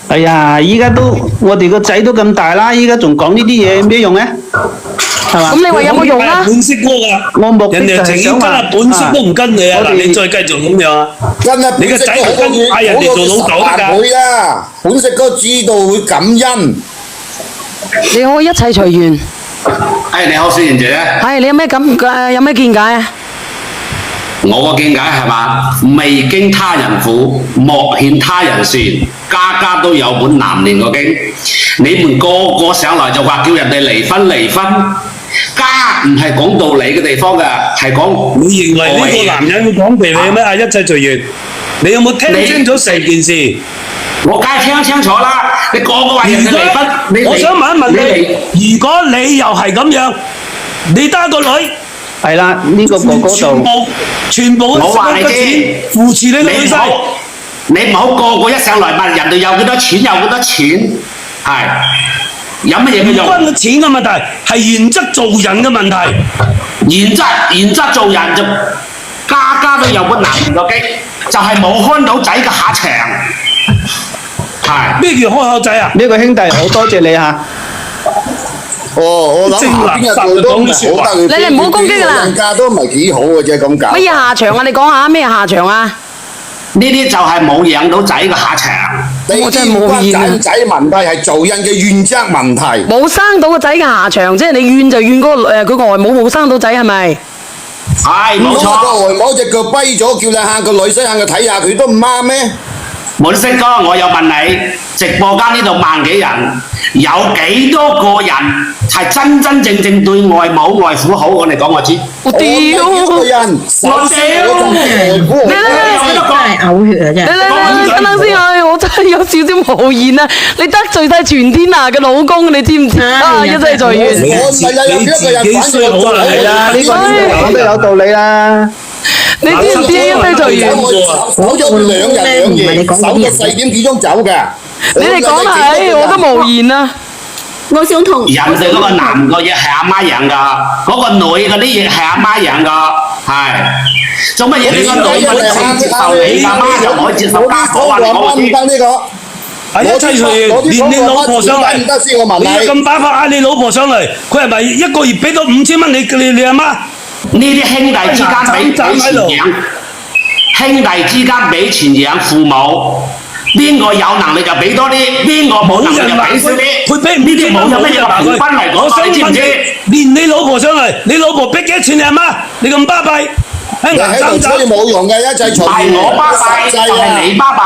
哎呀，依家都我哋個仔都咁大啦，依家仲講呢啲嘢有咩用咧？係嘛？咁你話有冇用啊？本色哥噶，我目的人哋情願跟阿本色都唔跟你啊！嗱，你再繼續咁樣啊！你個仔唔跟嗌人哋做老豆得㗎。會啊，本色哥知道會感恩。你可以一切隨緣。你好，小賢姐。你有咩有咩見解啊？我個見解係嘛，未經他人苦，莫欠他人善。家家都有本難念個經。你們個個上來就話叫人哋離婚，家唔係講道理嘅地方㗎，係講。你認為呢個男人會講道理咩？一切隨緣。你有冇聽清楚成件事？我梗係聽清楚啦。你個個話人哋離婚，我想問一問你，如果你又係咁樣，你得一個女，係啦，呢個哥哥就全部我話你知，扶持你個女婿。你唔好個個一上來問人哋有幾多錢，係有乜嘢嘅用？唔關個錢嘅問題，係原則做人嘅問題。原則做人就家家都有本難念個經，就係冇看到仔嘅下場。係咩叫開口仔啊？呢個兄弟好多謝你嚇。我諗下邊個都唔係好得。你哋唔好攻擊㗎啦。人家都唔係幾好嘅啫，咁搞。乜嘢下場啊？你講下咩下場啊？呢啲就係冇養到仔嘅下場。我真係冇怨啊！仔問題係做人嘅原則問題。冇生到個仔嘅下場，即係你怨就怨嗰個佢外母冇生到仔係咪？係冇錯。個外母隻腳跛咗，叫你喊個女婿喊佢睇下，佢都唔啱咩？滿色哥，我又問你，直播間呢度萬幾人，有幾多個人係真真正正對外母外父好？我哋講我知。我屌！個人，首先我仲外父。真係嘔血啊！真係。等先啊！我真係有少少無言啊！你得罪晒全天下嘅老公，你知唔知啊？一切隨緣。我唔係有幾個人反對我係啊，呢個講得有道理啦。你知唔知一切隨緣？走咗2日2夜，守到4點幾鐘走嘅。你哋講啦，我都無言啊！我想同人哋嗰個男嘅亦係阿媽養噶，嗰個女嗰啲亦係阿媽養噶，係。做乜嘢？你個女可以接受你阿媽，就可以接受家婆啊？你講我知。呢個。一切隨緣，連你老婆上嚟，你咁把法嗌你老婆上嚟，佢係咪一個月俾到5000蚊你阿媽？呢啲兄弟之間俾錢養，兄弟之間俾錢養父母，邊個有能力就俾多啲，邊個冇能力就俾少啲。佢俾呢啲冇有乜嘢話分嚟講，你知唔知？連你老婆上嚟，你老婆俾幾多錢你阿媽？你咁巴閉？你喺度吹冇用嘅，一切隨緣。係我巴閉，就係你巴閉，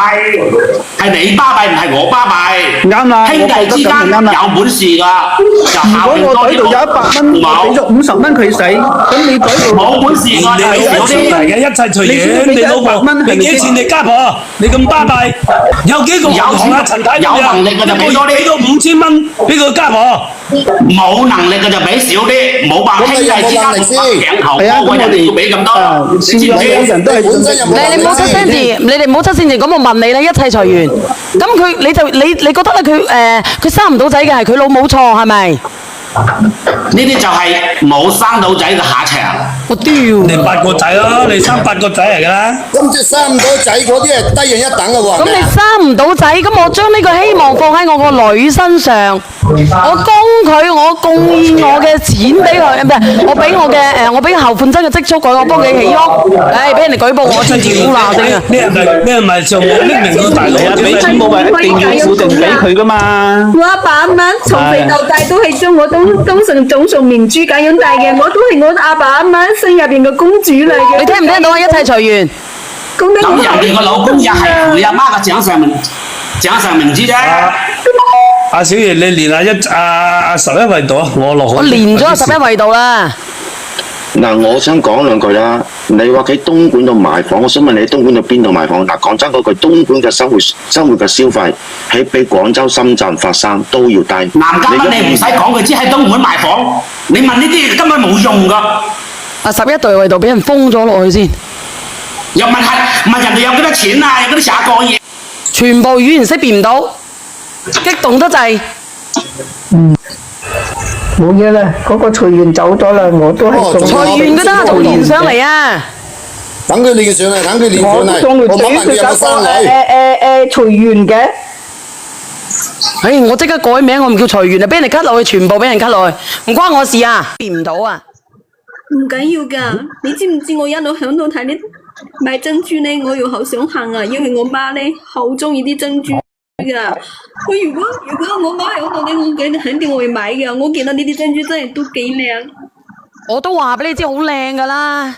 係你巴閉，唔係我巴閉。啱啦，兄弟之間有本事㗎，就孝敬多啲。如果我袋度有100蚊，我俾咗50蚊佢使，咁你袋度冇本事㗎，你老婆上嚟嘅一切隨緣，你老婆俾幾錢你家婆？你咁巴閉，有幾個行行啊？陳太有能力嘅就俾多啲，俾到5000蚊俾個家婆。冇能力嘅就俾少啲，冇辦法兄弟之間頸頭波，人哋要俾咁多。你知唔知？你唔好出聲字，你哋唔好出聲字。咁我問你咧，一切隨緣。咁佢你覺得咧佢生唔到仔嘅係佢老母錯係咪？呢啲就係冇生到仔嘅下場。我屌！你8個仔咯，你生8個仔嚟㗎啦。咁即係生唔到仔嗰啲係低人一等嘅喎。咁你生唔到仔，咁我將呢個希望放喺我個女身上，我供佢，我貢獻我嘅錢俾佢，唔係我俾我嘅我俾後半生嘅積蓄佢，我幫佢起屋。俾人哋舉報我真係好鬧聲啊！你係咪就冇匿名到大佬啊？俾錢冇話一定要固定俾佢噶嘛。我阿爸阿媽從肥到大都係將我當成掌上明珠咁樣大嘅，我都係我阿爸阿媽心入邊嘅公主嚟嘅。你聽唔聽到啊？一切隨緣。咁人哋個老公又係佢阿媽嘅掌上明珠啫。阿小爺，你練下11維度啊！我練咗11維度啦。嗱，我想講兩句啦。你話喺東莞度買房，我想問你喺東莞度邊度買房？嗱，講真嗰句，東莞嘅生活嘅消費係比廣州、深圳、佛山都要低。南家乜你唔使講，佢知喺東莞買房。你問呢啲根本冇用噶。11度維度俾人封咗落去先。又問人哋有幾多錢啊？有嗰啲成日講嘢，全部語言識別唔到，激動得滯。冇嘢啦，嗰個隨緣走咗啦，我都係送。隨緣嘅啦，隨緣上嚟啊！等佢練上嚟，等佢練上嚟。我送條仔佢搞個隨緣嘅。我即刻改名，我唔叫隨緣啊！俾人哋 cut 落去，全部俾人 cut 落去，唔關我事啊！變唔到啊！唔緊要噶，你知唔知我一路響度睇你買珍珠呢？我又好想行啊，因為我媽呢好中意啲珍珠噶。如果我媽喺度呢，我肯定會買嘅。我見到呢啲珍珠真係都幾靚。我都話俾你知好靚噶啦。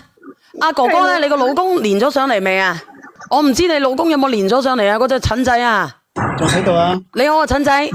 阿哥哥咧，你個老公連咗上嚟未啊？我唔知你老公有冇連咗上嚟啊？嗰隻陳仔啊，仲喺度啊？你好啊，陳仔。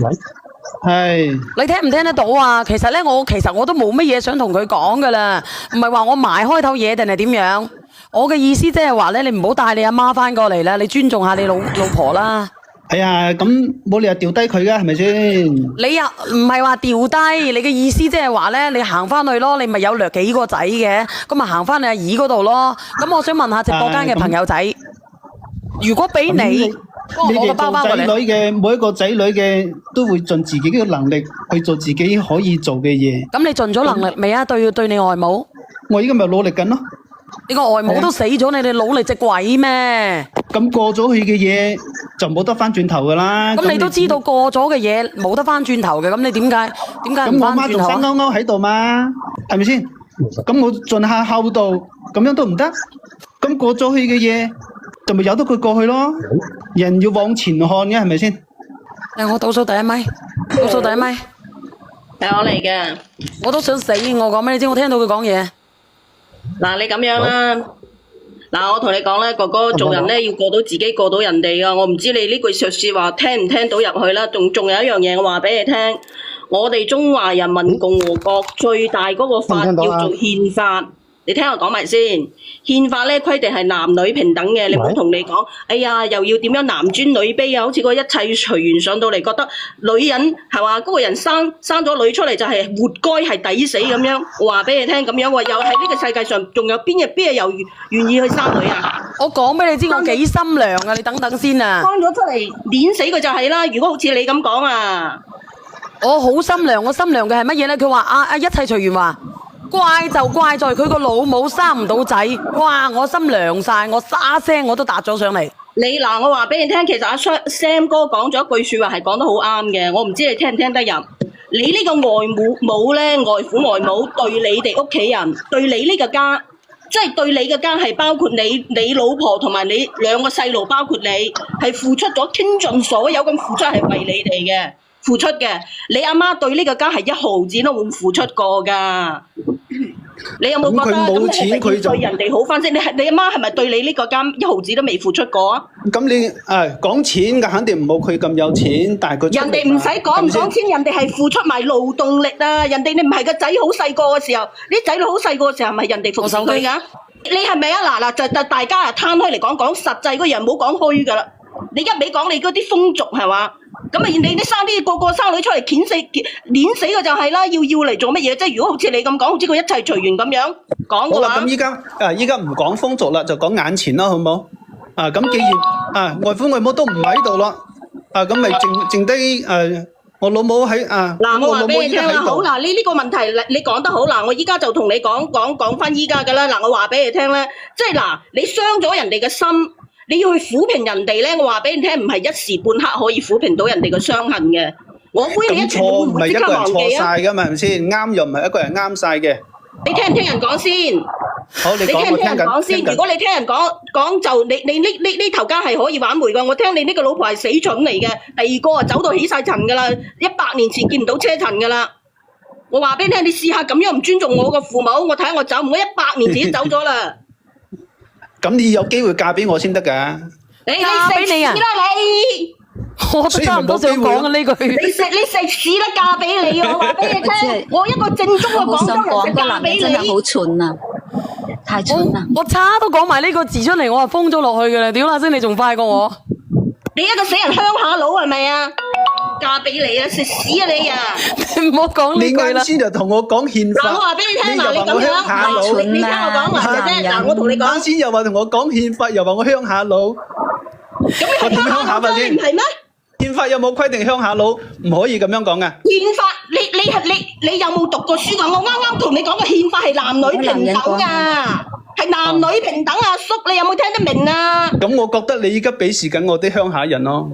係。你聽唔聽得到啊？其實咧，我都冇乜嘢想同佢講噶啦，唔係話我埋開頭嘢定係點樣？我嘅意思即係話咧，你唔好帶你阿媽翻過嚟啦，你尊重下你老婆啦。係啊，咁冇理由掉低佢噶，係咪先？你又唔係話掉低，你嘅意思即係話咧，你行翻去咯，你咪有略幾個仔嘅，咁咪行翻你阿姨嗰度咯。咁我想問下直播間嘅朋友仔，如果俾你攞個包包過嚟，你哋做仔女嘅，每一個仔女嘅都會盡自己嘅能力去做自己可以做嘅嘢。咁你盡咗能力未啊？對你外母，我依家咪努力緊咯。你個外母都死咗，你哋努力隻鬼咩？咁過咗去嘅嘢就冇得翻轉頭噶啦。咁你都知道過咗嘅嘢冇得翻轉頭嘅，咁你點解唔翻轉頭啊？咁我媽仲生勾勾喺度嘛，係咪先？咁我盡下厚道，咁樣都唔得。咁過咗去嘅嘢就咪由得佢過去咯。人要往前看嘅，係咪先？我倒數第一咪，倒數第一咪，係我嚟嘅。我都想死，我講咩？你知我聽到佢講嘢。嗱，你咁樣啦，嗱，我同你講咧，哥哥做人咧要過到自己，過到人哋噶。我唔知你呢句說話聽唔聽到入去啦。仲有一樣嘢，我話俾你聽，我哋中華人民共和國最大嗰個法叫做憲法。你聽我講埋先，憲法咧規定係男女平等嘅，你唔好同你講，哎呀又要點樣男尊女卑啊，好似個一切隨緣上到嚟，覺得女人係話嗰個人生咗女出嚟就係活該係抵死咁樣，我話俾你聽咁樣喎，又喺呢個世界上仲有邊日又願意去生女啊？我講俾你知，我幾心涼啊！你等等先啊！生咗出嚟碾死佢就係啦！如果好似你咁講啊，我好心涼，我心涼嘅係乜嘢咧？佢話一切隨緣話。怪就怪在佢個老母生唔到仔，哇！我心涼晒，我沙聲我都答咗上嚟。我話俾你聽，其實阿 Sam 哥講咗一句說話係講得好啱嘅，我唔知你聽唔聽得入。你呢個外母咧，外父外母對你哋屋企人，對你呢個家，即係對你嘅家係包括你老婆同埋你兩個細路，包括你係付出咗傾盡所有咁付出，係為你哋嘅。付出嘅，你阿媽對呢個家係1毫子都冇付出過㗎。你有冇覺得咁你係咪要對人哋好翻先？你阿媽係咪對你呢個家1毫子都未付出過啊？咁你講錢嘅肯定冇佢咁有錢，但係佢人哋唔使講唔講錢，人哋係付出埋勞動力啊！人哋你唔係個仔好細個嘅時候，你仔女好細個嘅時候，係咪人哋服侍佢㗎？你係咪啊？嗱就大家啊攤開嚟講實際嗰樣，唔好講虛㗎啦。你一味講你嗰啲風俗係嘛？咁啊！你生啲個生女出嚟碾死嘅就係啦，要嚟做乜嘢？即係如果好似你咁講，好似佢一切隨緣咁樣講嘅話，好啦，咁依家唔講風俗啦，就講眼前啦，好唔好？咁既然外父外母都唔喺度啦，咁咪剩低我老母喺嗱，我話俾你聽啦，好嗱，呢個問題你講得好嗱，我依家就同你講翻依家嘅啦。嗱，我話俾你聽咧，即係嗱，你傷咗人哋嘅心。你要去撫平人哋咧，我話俾你聽，唔係一時半刻可以撫平到人哋嘅傷恨嘅。我灰你一定會唔會即刻忘記啊？咁錯唔係一個人錯晒㗎嘛，係咪先？啱又唔係一個人啱晒嘅。你聽唔聽人講先？好，你講我聽緊。講先。如果你聽人講就你呢頭家係可以挽回㗎。我聽你呢個老婆係死蠢嚟嘅，第二個啊走到起晒塵㗎啦，100年前見唔到車塵㗎啦。我話俾你聽，你試下咁樣唔尊重我個父母，我睇下我走唔？我100年前走咗啦。咁你有機會嫁俾我先得㗎。你食屎啦你！我都差唔多想講嘅呢句。你食屎啦！嫁俾你，我話俾你聽，我一個正宗嘅廣州人嫁俾你。真係好蠢啊！太蠢啦！我差都講埋呢個字出嚟，我係封咗落去嘅啦。屌啦，先你仲快過我。你一個死人鄉下佬係咪啊？嫁俾你啊！食屎啊你啊！你唔好講呢句啦。你啱先就同我講憲法。嗱，我話俾你聽，嗱，你咁樣，你聽我講埋啫。嗱，我同你講。啱先又話同我講憲法，又話我鄉下佬。咁你係鄉下佬先唔係咩？憲法有冇規定鄉下佬唔可以咁樣講噶？憲法，你有冇讀過書噶？我啱啱同你講嘅憲法係男女平等噶，係男女平等啊，叔，你有冇聽得明啊？咁我覺得你依家鄙視緊我啲鄉下人咯。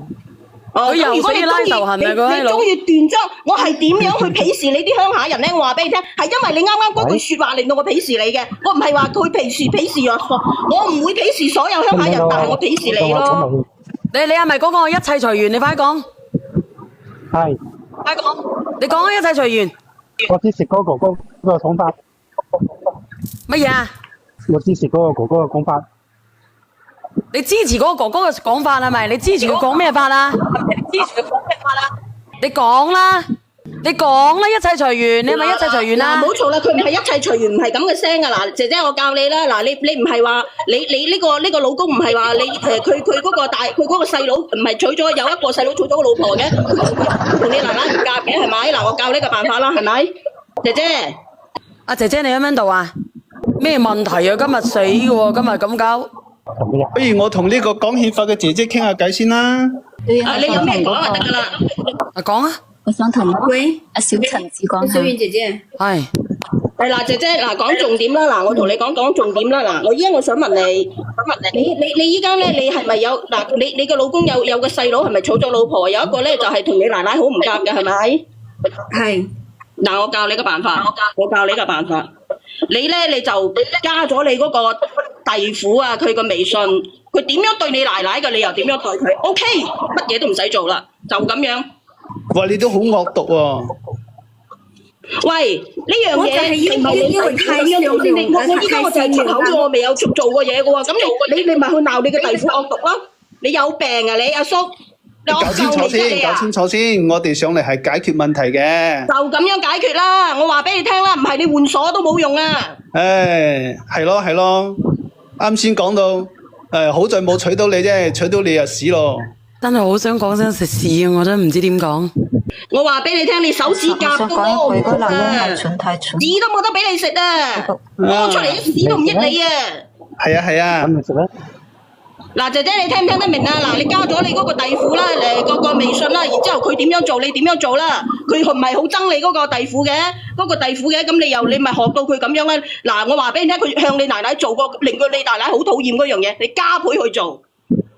佢又死拉仇恨啊！你中意斷章，我係點樣去鄙視你啲鄉下人咧？我話俾你聽，係因為你啱啱嗰句說話令到我鄙視你嘅。我唔係話佢鄙視我唔會鄙視所有鄉下人，但係我鄙視你咯。你係咪嗰個一切隨緣？你快講。係。快講。你講一切隨緣。我支持嗰個哥哥嘅講法。乜嘢啊？我支持嗰個哥哥嘅講法。你支持嗰個哥哥嘅講法係咪？你支持佢講咩法啊？你支持佢講咩法啊？你講啦，你講啦，一切隨緣，你係咪一切隨緣啊？唔好嘈啦，佢唔係一切隨緣，唔係咁嘅聲噶。嗱，姐姐我教你啦，嗱，你唔係話你呢個老公唔係話你佢嗰個細佬唔係娶咗有一個細佬娶咗個老婆嘅，佢同你奶奶唔夾嘅係咪？嗱，我教呢個辦法啦，係咪？姐姐，阿姐姐你喺邊度啊？咩問題啊？今日死嘅喎，今日咁搞。不如我同呢個講憲法嘅姐姐傾下偈先啦。你有咩講就得噶啦。講啊！我想同阿小陳子講下。小燕姐姐。係。係嗱，姐姐嗱，講重點啦，嗱，我同你講重點啦，嗱，我依家我想問你，你依家咧，你係咪有嗱？你個老公有個細佬係咪娶咗老婆？有一個咧就係同你奶奶好唔夾嘅，係咪？係。嗱，我教你個辦法，你咧你就加咗你嗰個弟婦啊，佢個微信，佢點樣對你奶奶嘅，你又點樣對佢 ？OK，乜嘢都唔使做啦，就咁樣。哇！你都好惡毒喎。喂，呢樣我就係嘢因唔係你為太少了我依家我就係出口咗，我未有做過嘢嘅喎。咁你咪去鬧你嘅弟婦惡毒咯？你有病啊你阿叔！你搞清楚先，搞清楚先，我哋上嚟係解決問題嘅。就咁樣解決啦！我話俾你聽啦，唔係你換鎖都冇用啊！唉，係咯係咯，啱先講到好在冇娶到你啫，娶到你就屎咯。真係好想講聲食屎啊！我真係唔知點講。我話俾你聽，你手指甲都屙唔出啊！屎都冇得俾你食啊！屙出嚟啲屎都唔益你啊！係啊係啊。嗱，姐姐你聽唔聽得明啊？嗱，你加咗你嗰個弟婦啦，個微信啦，然之後佢點樣做，你點樣做啦？佢唔係好憎你嗰個弟婦嘅，咁你咪學到佢咁樣啦。嗱，我話俾你聽，佢向你奶奶做過，令到你奶奶好討厭嗰樣嘢，你加倍去做。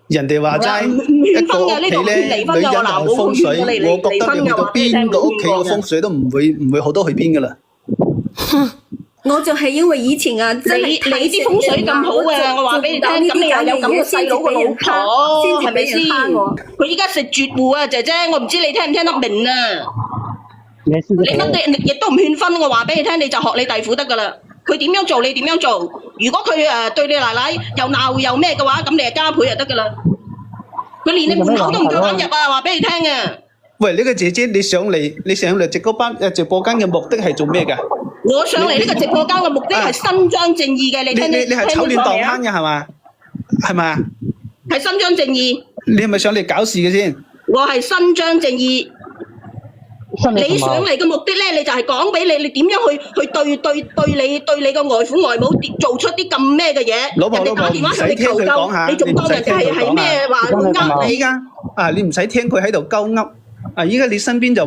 人哋話齋，唔勸婚嘅呢度勸離婚嘅，女人嗱，有風水，我勸我覺得你去到邊個屋企個風水都唔會好得去邊噶啦。我就係因為以前啊，真係你啲風水咁好啊！我話俾你聽，咁你又有咁嘅細佬個老婆，係咪先？佢依家食絕戶啊，姐姐，我唔知你聽唔聽得明啊？你亦都唔勸婚，我話俾你聽，你就學你弟婦得噶啦。佢點樣做，你點樣做。如果佢對你奶奶又鬧又咩嘅話，咁你就加倍就得噶啦。佢連你門口都唔夠膽入啊！話俾你聽啊！喂，呢個姐姐，你上嚟直播間嘅目的係做咩㗎？我上嚟呢個直播間嘅目的係伸張正義嘅，你係炒亂當坑嘅係嘛？係咪啊？係伸張正義。你係咪上嚟搞事嘅先？我係伸張正義。你上嚟嘅目的咧，你就係講俾你點樣去對你個外父外母做出啲咁咩嘅嘢。老婆，人哋打電話向你求救，你仲當人哋係咩話呃你？依家你唔使聽佢喺度鳩噏。依家你身邊就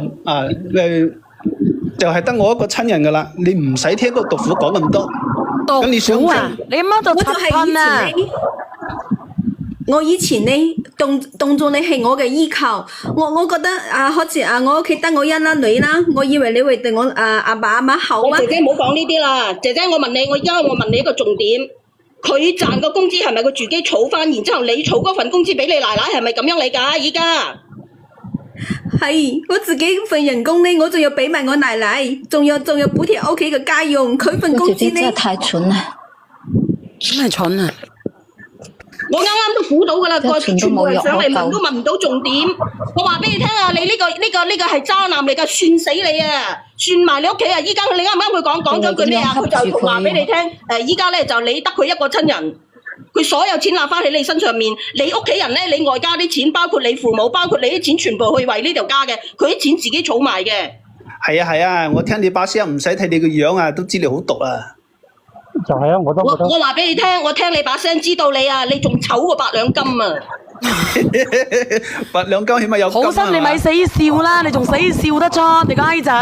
係得我一個親人噶啦，你唔使聽個毒婦講咁多。咁你想啊？你媽就插噴啊！我以前呢，當做你係我嘅依靠，我覺得好似我屋企得我一啦女啦，我以為你會對我阿爸阿媽好啊。姐姐唔好講呢啲啦，姐姐我問你，我問你一個重點，佢賺個工資係咪佢自己儲翻，然之後你儲嗰份工資俾你奶奶，係咪咁樣理解？依家？係我自己份人工呢，我仲要俾埋我奶奶，仲要補貼屋企嘅家用。佢份工資呢，真係太蠢啦！真係蠢啊！我啱啱都估到噶啦，個全部人上嚟問都問唔到重點。我話俾你聽啊，你呢個係渣男嚟噶，算死你啊！算埋你屋企啊！依家你啱啱佢講咗句咩啊？佢就話俾你聽，依家咧就你得佢一個親人。佢所有錢攬翻喺你身上面，你屋企人咧，你外家啲錢，包括你父母，包括你啲錢，全部去為呢條家嘅，佢啲錢自己儲埋嘅。係啊，我聽你把聲唔使睇你個樣啊，都知你好毒啊。就係啊，我話俾你聽，我聽你把聲知道你啊，你仲醜過8兩金啊！8兩金起碼有金啊！好心你咪死笑啦，你仲死笑得出你個閪仔？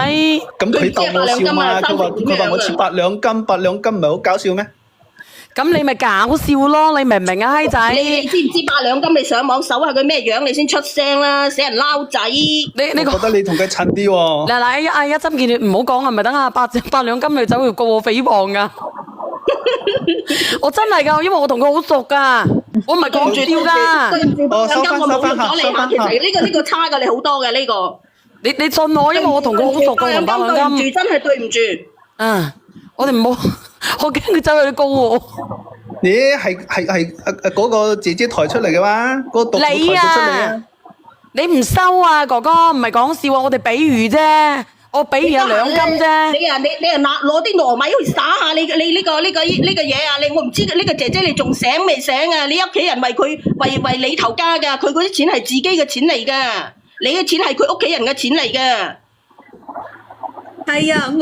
咁佢當我笑嘛？佢話我似8兩金，8兩金唔係好搞笑咩？咁你咪搞笑咯，你明唔明啊，閪仔？你知唔知8兩金？你上網搜下佢咩樣，你先出聲啦，死人撈仔！我覺得你同佢襯啲喎。嗱，一針見你唔好講，係咪等下8兩金你走去告我誹謗噶？我真係噶，因為我同佢好熟噶，我唔係講住噶。我收翻其實呢個差噶你好多嘅呢個。你信我，因為我同佢好熟噶，同8兩金。真係對唔住。我哋唔好，我驚佢走去告我。你係嗰個姐姐抬出嚟嘅嘛？嗰個毒婦抬出嚟啊！你唔收啊，哥哥，唔係講笑啊，我哋比喻啫。我比喻有2金啫。你攞啲糯米去撒下你呢個嘢啊！我唔知呢個姐姐你仲醒未醒啊？你屋企人為你頭家噶，佢嗰啲錢係自己嘅錢嚟噶，你嘅錢係佢屋企人嘅錢嚟噶。係啊，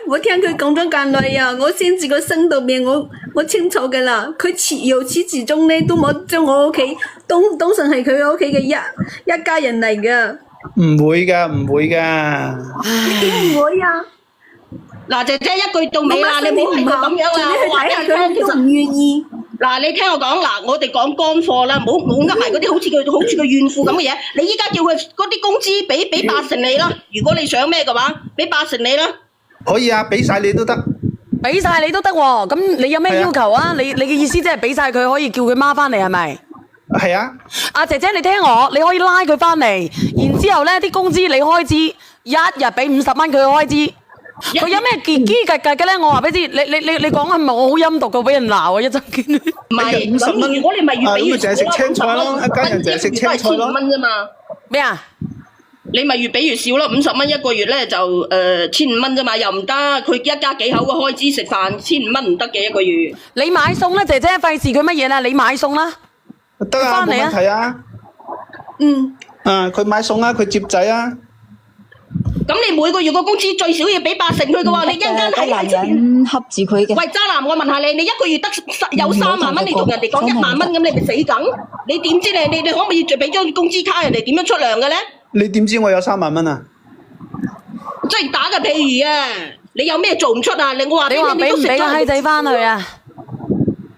我聽佢講咗咁耐啊，我先至個心度面我清楚噶啦，佢由始至終咧都冇將我屋企當成係佢屋企嘅一家人嚟噶。唔會噶。點唔會啊？嗱，姐姐一句到尾啦，你唔好係咁樣啦。你去睇下佢，其實唔願意。嗱，你聽我講，嗱，我哋講乾貨啦，唔好噏埋嗰啲好似個怨婦咁嘅嘢。你依家叫佢嗰啲工資俾80你啦，如果你想咩嘅話，俾80你啦。可以啊，俾晒你都得。俾晒你都得喎，咁你有咩要求啊？你嘅意思即係俾晒佢，可以叫佢媽翻嚟係咪？係啊。阿姐姐，你聽我，你可以拉佢翻嚟，然之後咧啲工資你開支，一日俾50蚊佢嘅開支。佢有咩結結格格嘅咧？我話俾你知，你講係咪我好陰毒嘅，俾人鬧啊！一陣見唔係咁，如果你咪越俾越少咁咪淨係食青菜咯，一家人淨係食青菜咯。1,500啫嘛。咩啊？你咪越俾越少咯，50蚊一個月咧就1,500蚊啫嘛，又唔得。佢一家幾口嘅開支食飯1,500蚊唔得嘅一個月。你買餸啦，姐姐，費事佢乜嘢啦？你買餸啦，得啊，冇問題啊。佢買餸啊，佢接仔啊。咁你每個月個工資最少要俾80佢嘅喎，你一間係男人恰住佢嘅。喂，渣男，我問下你，你一個月得有3萬蚊，你同人哋講1萬蚊，咁你咪死梗？你點知你可唔可以再俾張工資卡人哋點樣出糧嘅咧？你點知我有3萬蚊啊？即係打個譬如啊，你有咩做唔出啊？我話你話俾唔俾個閪仔翻去啊？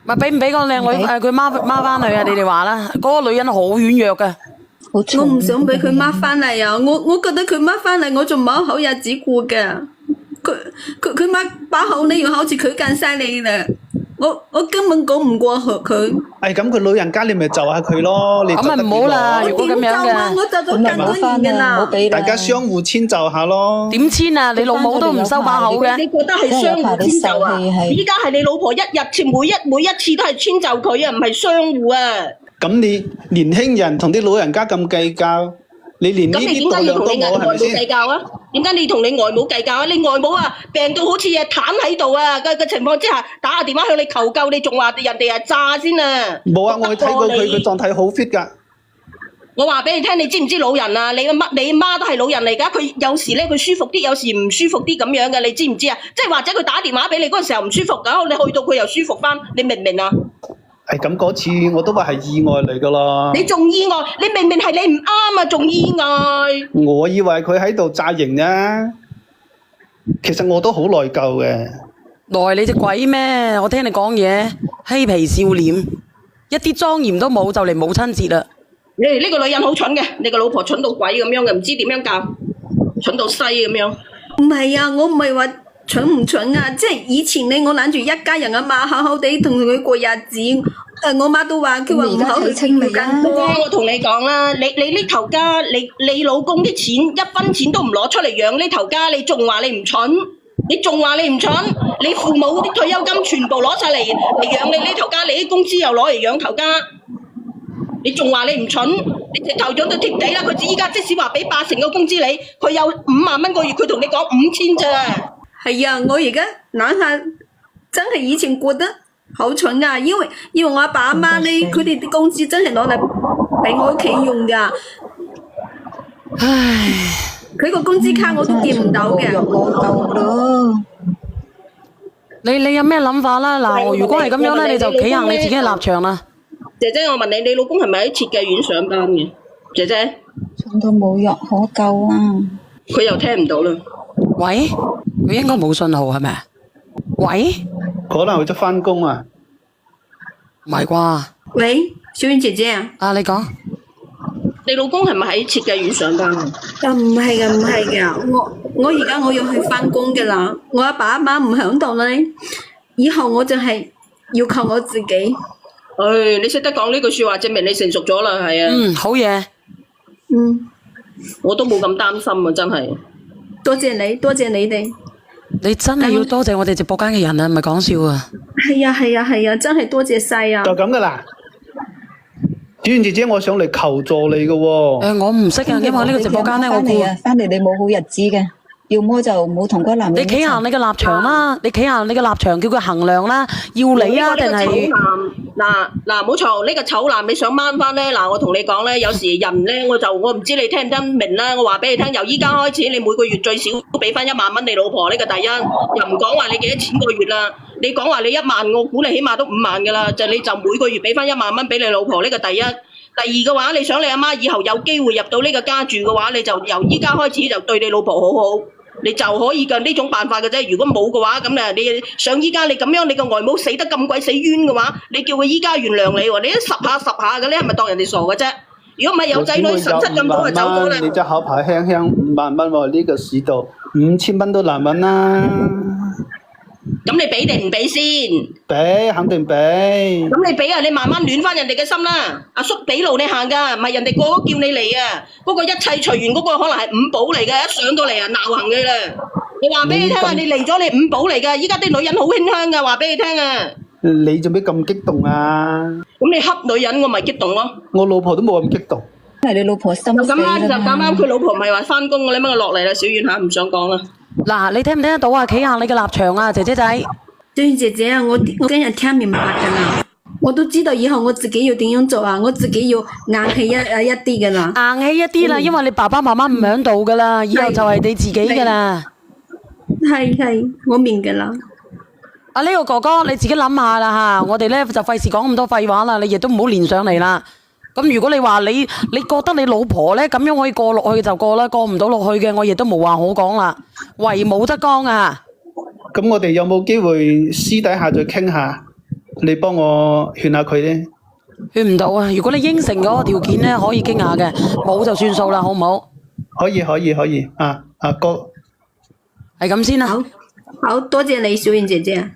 咪俾唔俾個靚女佢媽翻去啊？你哋話啦，嗰個女人好軟弱噶。我唔想俾佢媽翻嚟啊！我覺得佢媽翻嚟，我仲冇好日子過㗎。佢媽把口呢，要好似佢咁犀利啦！我根本講唔過佢。咁佢老人家你咪就下佢咯，你咁咪唔好啦！如果咁樣嘅，我就咗咁多年㗎啦。大家相互遷就下咯。點遷啊？你老母都唔收把口嘅。你覺得係相互遷就啊？依家係你老婆一日每一次都係遷就佢啊，唔係相互啊！咁你年輕人同啲老人家咁計較，你連呢啲度量都冇，係咪先？計較啊？點解你同你外母計較啊？你外母啊病到好似啊癱喺度啊嘅情況之下，打個電話向你求救，你仲話人哋係詐先啊？冇啊，我去睇過佢，佢狀態好 fit 㗎。我話俾你聽，你知唔知老人啊？你媽都係老人嚟㗎，佢有時咧佢舒服啲，有時唔舒服啲咁樣嘅，你知唔知啊？即係或者佢打電話俾你嗰陣時候唔舒服㗎，你去到佢又舒服返，你明唔明啊？咁嗰次我都話係意外嚟㗎啦。你仲意外？你明明係你唔啱啊，仲意外。我以為佢喺度詐型啊，其實我都好內疚嘅。內你隻鬼咩？我聽你講嘢，嬉皮笑臉，一啲莊嚴都冇，就嚟母親節啦。呢個女人好蠢嘅，你個老婆蠢到鬼咁樣嘅，唔知點樣教，蠢到西咁樣。唔係啊，我唔係話蠢唔蠢啊，即係以前咧，我諗住一家人啊嘛，好好地同佢過日子。我媽都話，佢話唔好去清理啊。我同你講啦，你呢頭家，你老公啲錢1分錢都唔攞出嚟養呢頭家，你仲話你唔蠢？你仲話你唔蠢？你父母啲退休金全部攞晒嚟養你呢頭家，你啲工資又攞嚟養頭家，你仲話你唔蠢？你直頭長到貼地啦！佢依家即使話俾80個工資你，佢有5萬蚊個月，佢同你講5000咋？係啊，我而家諗下，真係以前過得好蠢啊！因為我阿爸阿媽咧，佢哋啲工資真係攞嚟俾我屋企用噶。唉，佢個工資卡我都見唔到嘅。你有咩諗法啦？嗱，如果係咁樣咧，你就企硬你自己嘅立場啦。姐姐，我問你，你老公係咪喺設計院上班嘅？姐姐，蠢到冇藥可救啊！佢又聽唔到啦。喂，佢應該冇信號係咪啊？喂，可能佢都翻工啊？唔係啩？喂，小婉姐姐啊，你講，你老公係咪喺設計院上班啊？唔係噶，唔係噶，我而家我要去翻工噶啦，我阿爸阿媽唔響度咧，以後我就係要靠我自己。你識得講呢句說話，證明你成熟咗啦，係啊。好嘢。我都冇咁擔心啊，真係。多謝你，多謝你哋。你真係要多謝我哋直播間嘅人啊，唔係講笑啊。係啊，真係多謝晒啊。就咁噶啦。小燕姐姐，我想嚟求助你噶喎。我唔識啊，因為呢個直播間咧，我估翻嚟你冇好日子嘅。要麼就冇同嗰個男人。你企下你嘅立場啦，你企下你嘅立場，叫佢衡量啦，要你啊定係？嗱，唔好嘈，呢個醜男你想掹翻咧？嗱，我同你講咧，有時人咧，我唔知你聽唔聽明啦。我話俾你聽，由依家開始，你每個月最少都俾翻1萬蚊你老婆，呢個第一，又唔講話你幾多錢個月啦。你講話你1萬，我估你起碼都5萬噶啦，你就每個月俾翻1萬蚊俾你老婆，呢個第一。第二嘅話，你想你阿媽以後有機會入到呢個家住嘅話，你就由依家開始就對你老婆好好。你就可以嘅呢種辦法嘅啫。如果冇嘅話，咁你想依家你咁樣，你個外母死得咁鬼死冤嘅話，你叫佢依家原諒你喎，你都十下嘅，你係咪當人哋傻嘅啫？如果唔係有仔女神七咁早就走咗啦。你隻口牌輕輕5萬蚊喎，呢個市道5000蚊都難揾啦。咁你俾定唔俾先？俾，肯定俾。咁你俾啊，你慢慢暖翻人哋嘅心啦。阿叔俾路你行噶，唔係人哋個個叫你嚟啊。嗰個一切隨緣嗰個可能係5寶嚟嘅，一上到嚟啊鬧行嘅啦。你話俾你聽啊，你嚟咗你五寶嚟㗎，依家啲女人好馨香㗎，話俾你聽啊。你做咩咁激動啊？咁你恰女人，我咪激動咯。我老婆都冇咁激動。因為你老婆心就咁死啦啱，就咁啱，佢老婆咪話翻工，你乜佢落嚟啦，小遠嚇，唔想講啦。嗱，你聽唔聽得到啊？企下你嘅立場啊，姐姐仔。小遠姐姐啊，我今日聽明白㗎啦，我都知道以後我自己要點樣做啊，我自己要硬氣一啲㗎啦。硬氣一啲啦，因為你爸爸媽媽唔喺度㗎啦，以後就係你自己㗎啦。係，我明㗎啦。啊，呢個哥哥你自己諗下啦嚇，我哋咧就費事講咁多廢話啦，你亦都唔好連上嚟啦。咁如果你話你覺得你老婆咧咁樣可以過落去就過啦，過唔到落去嘅我亦都無話好講啦，為母則剛啊！咁我哋有冇機會私底下再傾下？你幫我勸下佢咧？勸唔到啊！如果你應承嗰個條件咧，可以傾下嘅，冇就算數啦，好唔好？可以，啊，阿哥，係咁先啦。好，多謝你，小燕姐姐。